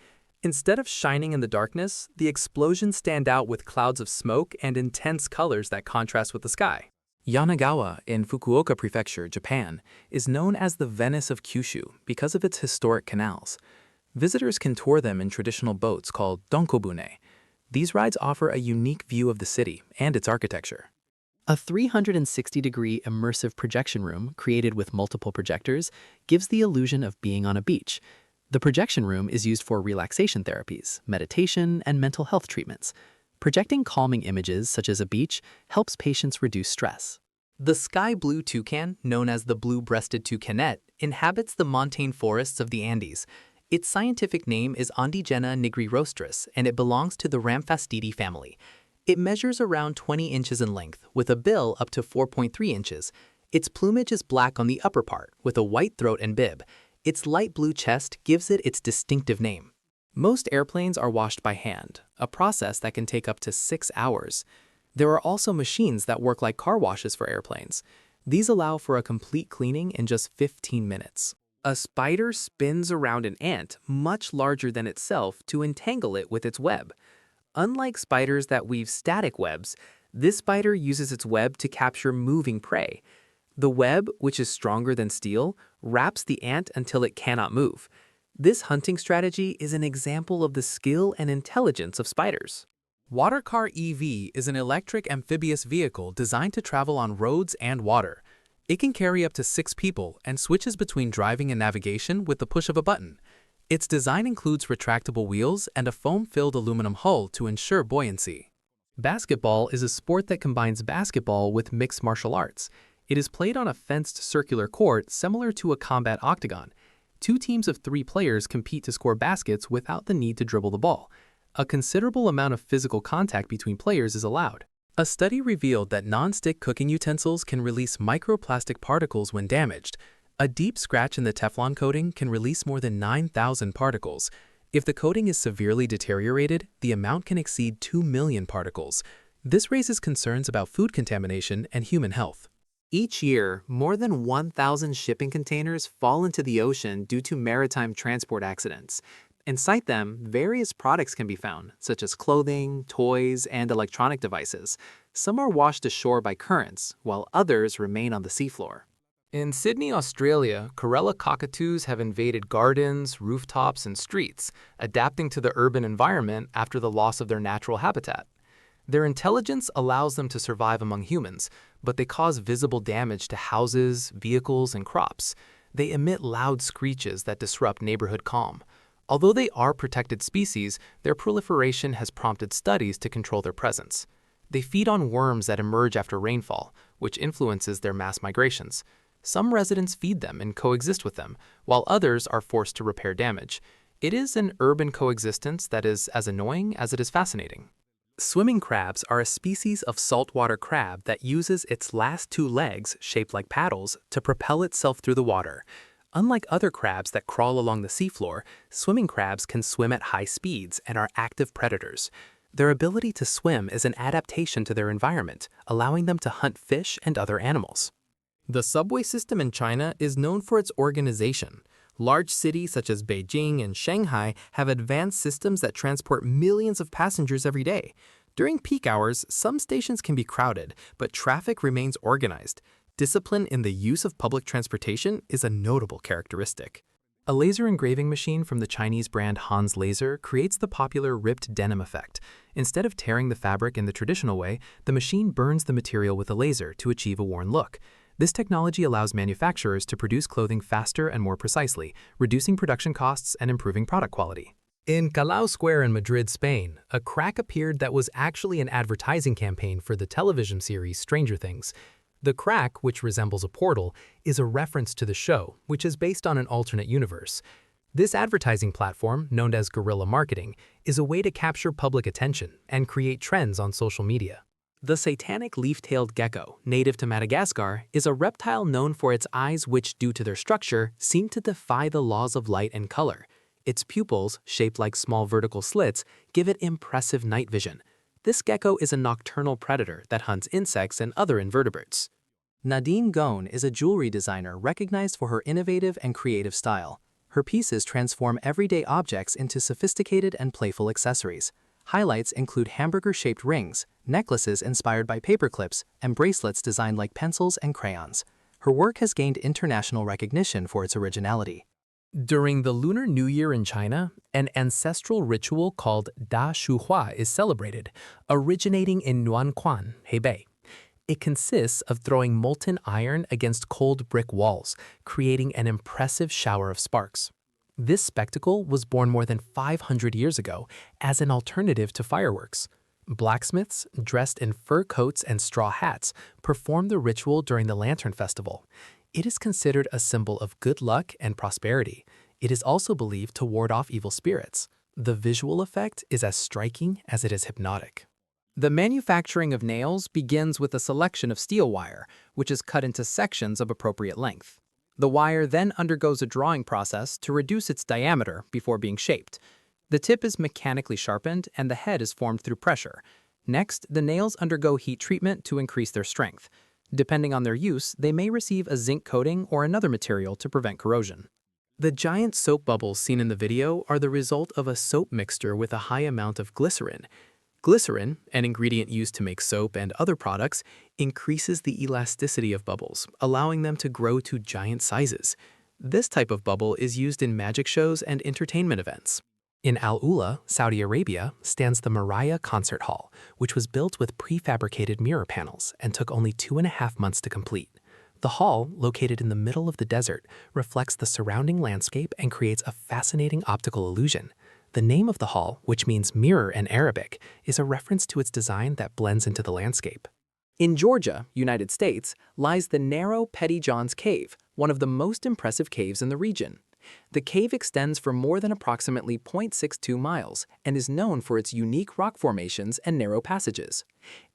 Instead of shining in the darkness, the explosions stand out with clouds of smoke and intense colors that contrast with the sky. Yanagawa in Fukuoka Prefecture, Japan, is known as the Venice of Kyushu because of its historic canals. Visitors can tour them in traditional boats called donkobune. These rides offer a unique view of the city and its architecture. A 360-degree immersive projection room created with multiple projectors gives the illusion of being on a beach. The projection room is used for relaxation therapies, meditation, and mental health treatments. Projecting calming images, such as a beach, helps patients reduce stress. The sky blue toucan, known as the blue-breasted toucanet, inhabits the montane forests of the Andes. Its scientific name is Ondigena nigrorostris, and it belongs to the Rhamphastidae family. It measures around 20 inches in length, with a bill up to 4.3 inches. Its plumage is black on the upper part, with a white throat and bib. Its light blue chest gives it its distinctive name. Most airplanes are washed by hand, a process that can take up to 6 hours. There are also machines that work like car washes for airplanes. These allow for a complete cleaning in just 15 minutes. A spider spins around an ant much larger than itself to entangle it with its web. Unlike spiders that weave static webs, this spider uses its web to capture moving prey. The web, which is stronger than steel, wraps the ant until it cannot move. This hunting strategy is an example of the skill and intelligence of spiders. Watercar EV is an electric amphibious vehicle designed to travel on roads and water. It can carry up to 6 people and switches between driving and navigation with the push of a button. Its design includes retractable wheels and a foam-filled aluminum hull to ensure buoyancy. Basketball is a sport that combines basketball with mixed martial arts. It is played on a fenced circular court similar to a combat octagon. 2 teams of 3 players compete to score baskets without the need to dribble the ball. A considerable amount of physical contact between players is allowed. A study revealed that non-stick cooking utensils can release microplastic particles when damaged. A deep scratch in the Teflon coating can release more than 9,000 particles. If the coating is severely deteriorated, the amount can exceed 2 million particles. This raises concerns about food contamination and human health. Each year, more than 1,000 shipping containers fall into the ocean due to maritime transport accidents. Inside them, various products can be found, such as clothing, toys, and electronic devices. Some are washed ashore by currents, while others remain on the seafloor. In Sydney, Australia, Corella cockatoos have invaded gardens, rooftops, and streets, adapting to the urban environment after the loss of their natural habitat. Their intelligence allows them to survive among humans, but they cause visible damage to houses, vehicles, and crops. They emit loud screeches that disrupt neighborhood calm. Although they are protected species, their proliferation has prompted studies to control their presence. They feed on worms that emerge after rainfall, which influences their mass migrations. Some residents feed them and coexist with them, while others are forced to repair damage. It is an urban coexistence that is as annoying as it is fascinating. Swimming crabs are a species of saltwater crab that uses its last 2 legs, shaped like paddles, to propel itself through the water. Unlike other crabs that crawl along the seafloor, swimming crabs can swim at high speeds and are active predators. Their ability to swim is an adaptation to their environment, allowing them to hunt fish and other animals. The subway system in China is known for its organization. Large cities such as Beijing and Shanghai have advanced systems that transport millions of passengers every day. During peak hours, some stations can be crowded, but traffic remains organized. Discipline in the use of public transportation is a notable characteristic. A laser engraving machine from the Chinese brand Hans Laser creates the popular ripped denim effect. Instead of tearing the fabric in the traditional way, the machine burns the material with a laser to achieve a worn look. This technology allows manufacturers to produce clothing faster and more precisely, reducing production costs and improving product quality. In Callao Square in Madrid, Spain, a crack appeared that was actually an advertising campaign for the television series Stranger Things. The crack, which resembles a portal, is a reference to the show, which is based on an alternate universe. This advertising platform, known as guerrilla marketing, is a way to capture public attention and create trends on social media. The satanic leaf-tailed gecko, native to Madagascar, is a reptile known for its eyes which, due to their structure, seem to defy the laws of light and color. Its pupils, shaped like small vertical slits, give it impressive night vision. This gecko is a nocturnal predator that hunts insects and other invertebrates. Nadine Ghosn is a jewelry designer recognized for her innovative and creative style. Her pieces transform everyday objects into sophisticated and playful accessories. Highlights include hamburger-shaped rings, necklaces inspired by paper clips, and bracelets designed like pencils and crayons. Her work has gained international recognition for its originality. During the Lunar New Year in China, an ancestral ritual called Da Shu Hua is celebrated, originating in Nuanquan, Hebei. It consists of throwing molten iron against cold brick walls, creating an impressive shower of sparks. This spectacle was born more than 500 years ago as an alternative to fireworks. Blacksmiths, dressed in fur coats and straw hats, perform the ritual during the Lantern Festival. It is considered a symbol of good luck and prosperity. It is also believed to ward off evil spirits. The visual effect is as striking as it is hypnotic. The manufacturing of nails begins with a selection of steel wire, which is cut into sections of appropriate length. The wire then undergoes a drawing process to reduce its diameter before being shaped. The tip is mechanically sharpened and the head is formed through pressure. Next, the nails undergo heat treatment to increase their strength. Depending on their use, they may receive a zinc coating or another material to prevent corrosion. The giant soap bubbles seen in the video are the result of a soap mixture with a high amount of glycerin. Glycerin, an ingredient used to make soap and other products, increases the elasticity of bubbles, allowing them to grow to giant sizes. This type of bubble is used in magic shows and entertainment events. In Al Ula, Saudi Arabia, stands the Maraya Concert Hall, which was built with prefabricated mirror panels and took only 2.5 months to complete. The hall, located in the middle of the desert, reflects the surrounding landscape and creates a fascinating optical illusion. The name of the hall, which means mirror in Arabic, is a reference to its design that blends into the landscape. In Georgia, United States, lies the narrow Pettyjohns Cave, one of the most impressive caves in the region. The cave extends for more than approximately 0.62 miles and is known for its unique rock formations and narrow passages.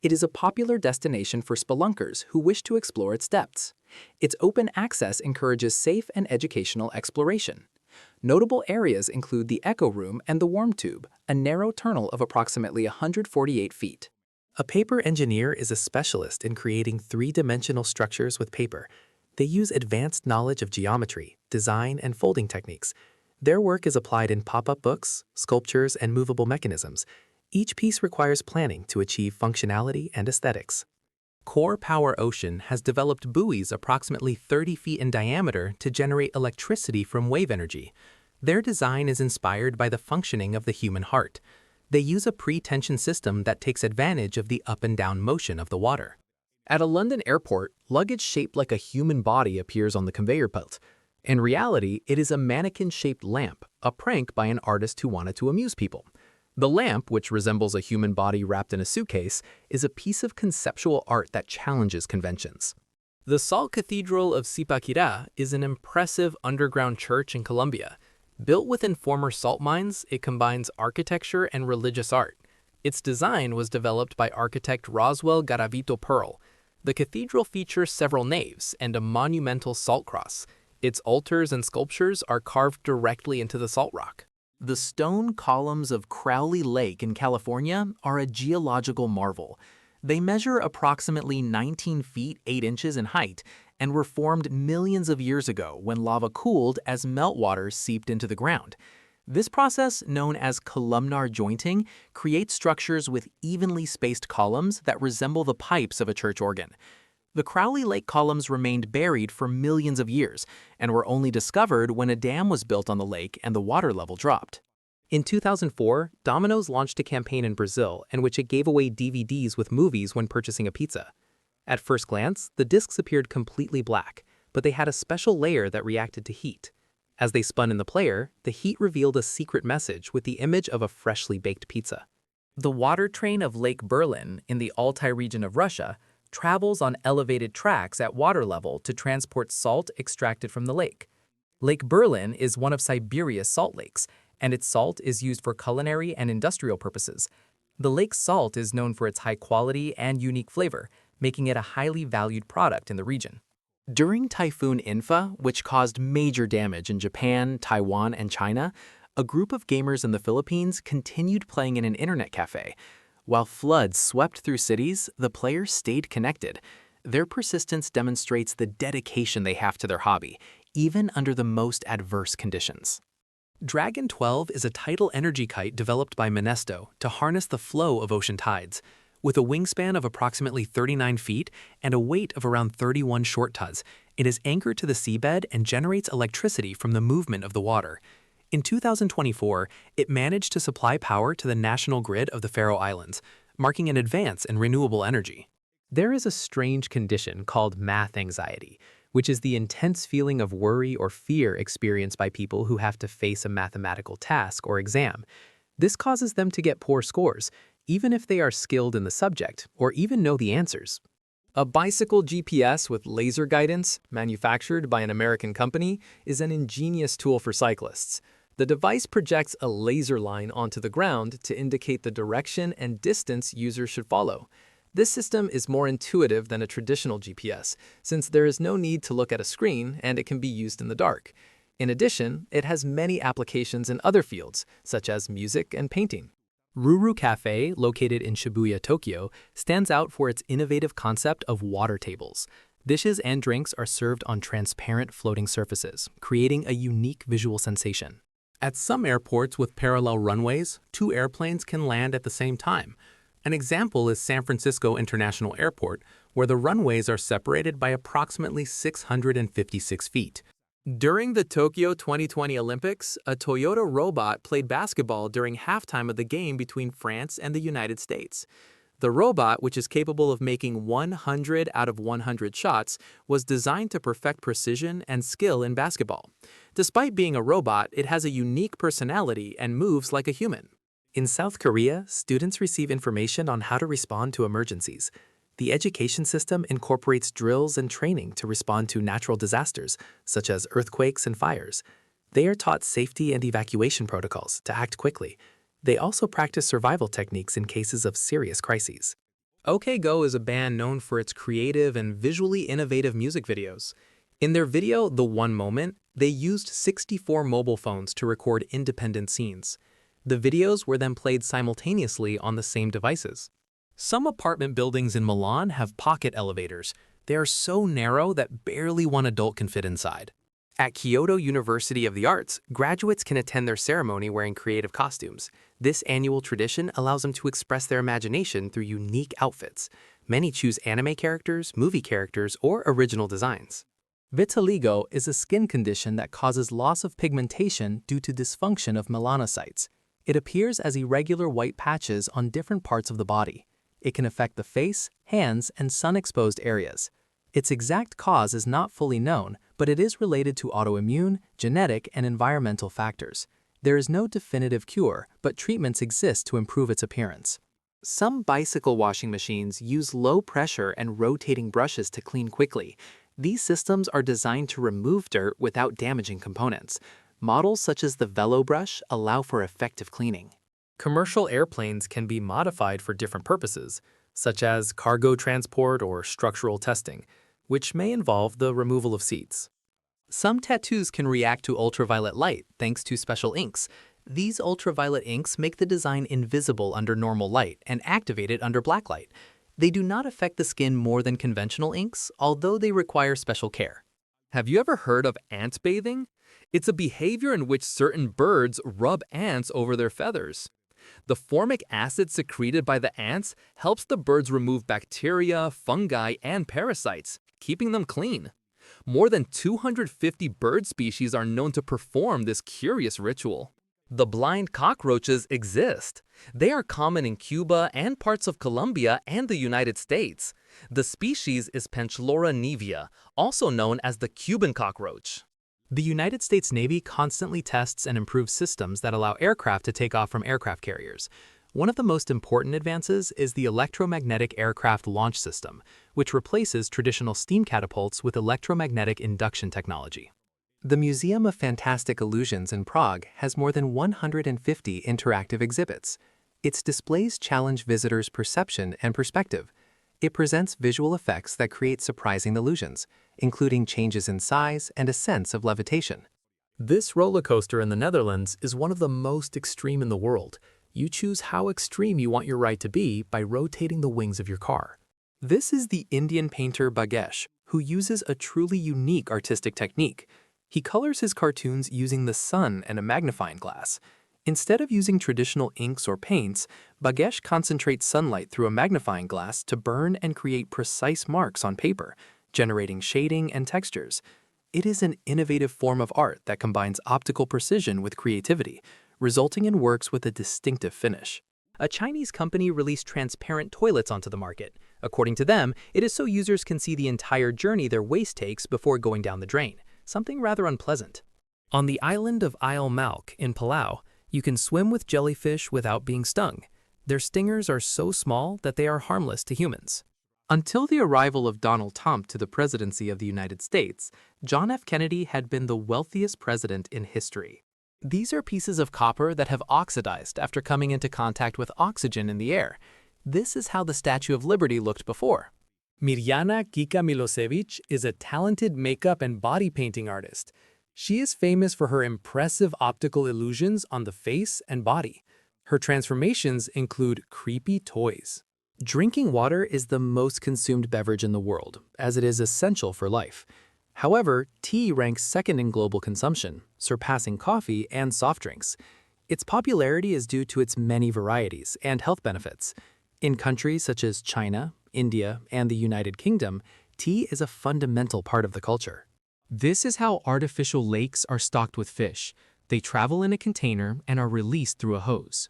It is a popular destination for spelunkers who wish to explore its depths. Its open access encourages safe and educational exploration. Notable areas include the Echo Room and the Worm Tube, a narrow tunnel of approximately 148 feet. A paper engineer is a specialist in creating three-dimensional structures with paper. They use advanced knowledge of geometry, design, and folding techniques. Their work is applied in pop-up books, sculptures, and movable mechanisms. Each piece requires planning to achieve functionality and aesthetics. Core Power Ocean has developed buoys approximately 30 feet in diameter to generate electricity from wave energy. Their design is inspired by the functioning of the human heart. They use a pre-tension system that takes advantage of the up and down motion of the water. At a London airport, luggage shaped like a human body appears on the conveyor belt. In reality, it is a mannequin-shaped lamp, a prank by an artist who wanted to amuse people. The lamp, which resembles a human body wrapped in a suitcase, is a piece of conceptual art that challenges conventions. The Salt Cathedral of Zipaquirá is an impressive underground church in Colombia. Built within former salt mines, it combines architecture and religious art. Its design was developed by architect Roswell Garavito Pearl. The cathedral features several naves and a monumental salt cross. Its altars and sculptures are carved directly into the salt rock. The stone columns of Crowley Lake in California are a geological marvel. They measure approximately 19 feet 8 inches in height and were formed millions of years ago when lava cooled as meltwater seeped into the ground. This process, known as columnar jointing, creates structures with evenly spaced columns that resemble the pipes of a church organ. The Crowley Lake columns remained buried for millions of years and were only discovered when a dam was built on the lake and the water level dropped. In 2004, Domino's launched a campaign in Brazil in which it gave away DVDs with movies when purchasing a pizza. At first glance, the discs appeared completely black, but they had a special layer that reacted to heat. As they spun in the player, the heat revealed a secret message with the image of a freshly baked pizza. The water train of Lake Berlin in the Altai region of Russia travels on elevated tracks at water level to transport salt extracted from the lake. Lake Berlin is one of Siberia's salt lakes, and its salt is used for culinary and industrial purposes. The lake's salt is known for its high quality and unique flavor, making it a highly valued product in the region. During Typhoon Infa, which caused major damage in Japan, Taiwan, and China, a group of gamers in the Philippines continued playing in an internet cafe. While floods swept through cities, the players stayed connected. Their persistence demonstrates the dedication they have to their hobby, even under the most adverse conditions. Dragon 12 is a tidal energy kite developed by Monesto to harness the flow of ocean tides. With a wingspan of approximately 39 feet and a weight of around 31 short tons, it is anchored to the seabed and generates electricity from the movement of the water. In 2024, it managed to supply power to the national grid of the Faroe Islands, marking an advance in renewable energy. There is a strange condition called math anxiety, which is the intense feeling of worry or fear experienced by people who have to face a mathematical task or exam. This causes them to get poor scores, even if they are skilled in the subject or even know the answers. A bicycle GPS with laser guidance, manufactured by an American company, is an ingenious tool for cyclists. The device projects a laser line onto the ground to indicate the direction and distance users should follow. This system is more intuitive than a traditional GPS, since there is no need to look at a screen and it can be used in the dark. In addition, it has many applications in other fields, such as music and painting. Ruru Cafe, located in Shibuya, Tokyo, stands out for its innovative concept of water tables. Dishes and drinks are served on transparent floating surfaces, creating a unique visual sensation. At some airports with parallel runways, two airplanes can land at the same time. An example is San Francisco International Airport, where the runways are separated by approximately 656 feet. During the Tokyo 2020 Olympics, a Toyota robot played basketball during halftime of the game between France and the United States. The robot, which is capable of making 100 out of 100 shots, was designed to perfect precision and skill in basketball. Despite being a robot, it has a unique personality and moves like a human. In South Korea, students receive information on how to respond to emergencies. The education system incorporates drills and training to respond to natural disasters, such as earthquakes and fires. They are taught safety and evacuation protocols to act quickly. They also practice survival techniques in cases of serious crises. OK Go is a band known for its creative and visually innovative music videos. In their video, The One Moment, they used 64 mobile phones to record independent scenes. The videos were then played simultaneously on the same devices. Some apartment buildings in Milan have pocket elevators. They are so narrow that barely one adult can fit inside. At Kyoto University of the Arts, graduates can attend their ceremony wearing creative costumes. This annual tradition allows them to express their imagination through unique outfits. Many choose anime characters, movie characters, or original designs. Vitiligo is a skin condition that causes loss of pigmentation due to dysfunction of melanocytes. It appears as irregular white patches on different parts of the body. It can affect the face, hands, and sun-exposed areas. Its exact cause is not fully known, but it is related to autoimmune, genetic, and environmental factors. There is no definitive cure, but treatments exist to improve its appearance. Some bicycle washing machines use low pressure and rotating brushes to clean quickly. These systems are designed to remove dirt without damaging components. Models such as the Velo brush allow for effective cleaning. Commercial airplanes can be modified for different purposes, such as cargo transport or structural testing, which may involve the removal of seats. Some tattoos can react to ultraviolet light thanks to special inks. These ultraviolet inks make the design invisible under normal light and activate it under black light. They do not affect the skin more than conventional inks, although they require special care. Have you ever heard of ant bathing? It's a behavior in which certain birds rub ants over their feathers. The formic acid secreted by the ants helps the birds remove bacteria, fungi, and parasites, keeping them clean. More than 250 bird species are known to perform this curious ritual. The blind cockroaches exist. They are common in Cuba and parts of Colombia and the United States. The species is Panchlora nevia, also known as the Cuban cockroach. The United States Navy constantly tests and improves systems that allow aircraft to take off from aircraft carriers. One of the most important advances is the electromagnetic aircraft launch system, which replaces traditional steam catapults with electromagnetic induction technology. The Museum of Fantastic Illusions in Prague has more than 150 interactive exhibits. Its displays challenge visitors' perception and perspective. It presents visual effects that create surprising illusions, including changes in size and a sense of levitation. This roller coaster in the Netherlands is one of the most extreme in the world. You choose how extreme you want your ride to be by rotating the wings of your car. This is the Indian painter Bhagesh, who uses a truly unique artistic technique. He colors his cartoons using the sun and a magnifying glass. Instead of using traditional inks or paints, Bhagesh concentrates sunlight through a magnifying glass to burn and create precise marks on paper, generating shading and textures. It is an innovative form of art that combines optical precision with creativity, resulting in works with a distinctive finish. A Chinese company released transparent toilets onto the market. According to them, it is so users can see the entire journey their waste takes before going down the drain, something rather unpleasant. On the island of Isle Malk in Palau, you can swim with jellyfish without being stung. Their stingers are so small that they are harmless to humans. Until the arrival of Donald Trump to the presidency of the United States, John F. Kennedy had been the wealthiest president in history. These are pieces of copper that have oxidized after coming into contact with oxygen in the air. This is how the Statue of Liberty looked before. Mirjana Kika Milosevic is a talented makeup and body painting artist. She is famous for her impressive optical illusions on the face and body. Her transformations include creepy toys. Drinking water is the most consumed beverage in the world, as it is essential for life. However, tea ranks second in global consumption, surpassing coffee and soft drinks. Its popularity is due to its many varieties and health benefits. In countries such as China, India, and the United Kingdom, tea is a fundamental part of the culture. This is how artificial lakes are stocked with fish. They travel in a container and are released through a hose.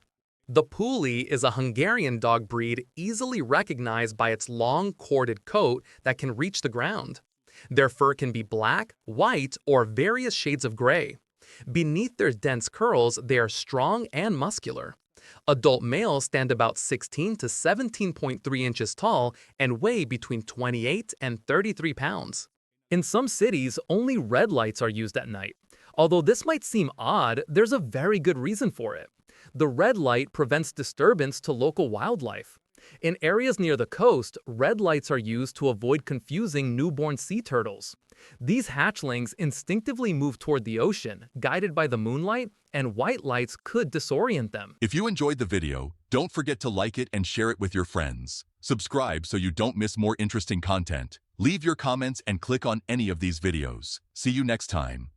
The Puli is a Hungarian dog breed easily recognized by its long, corded coat that can reach the ground. Their fur can be black, white, or various shades of gray. Beneath their dense curls, they are strong and muscular. Adult males stand about 16 to 17.3 inches tall and weigh between 28 and 33 pounds. In some cities, only red lights are used at night. Although this might seem odd, there's a very good reason for it. The red light prevents disturbance to local wildlife. In areas near the coast, red lights are used to avoid confusing newborn sea turtles. These hatchlings instinctively move toward the ocean, guided by the moonlight, and white lights could disorient them. If you enjoyed the video, don't forget to like it and share it with your friends. Subscribe so you don't miss more interesting content. Leave your comments and click on any of these videos. See you next time.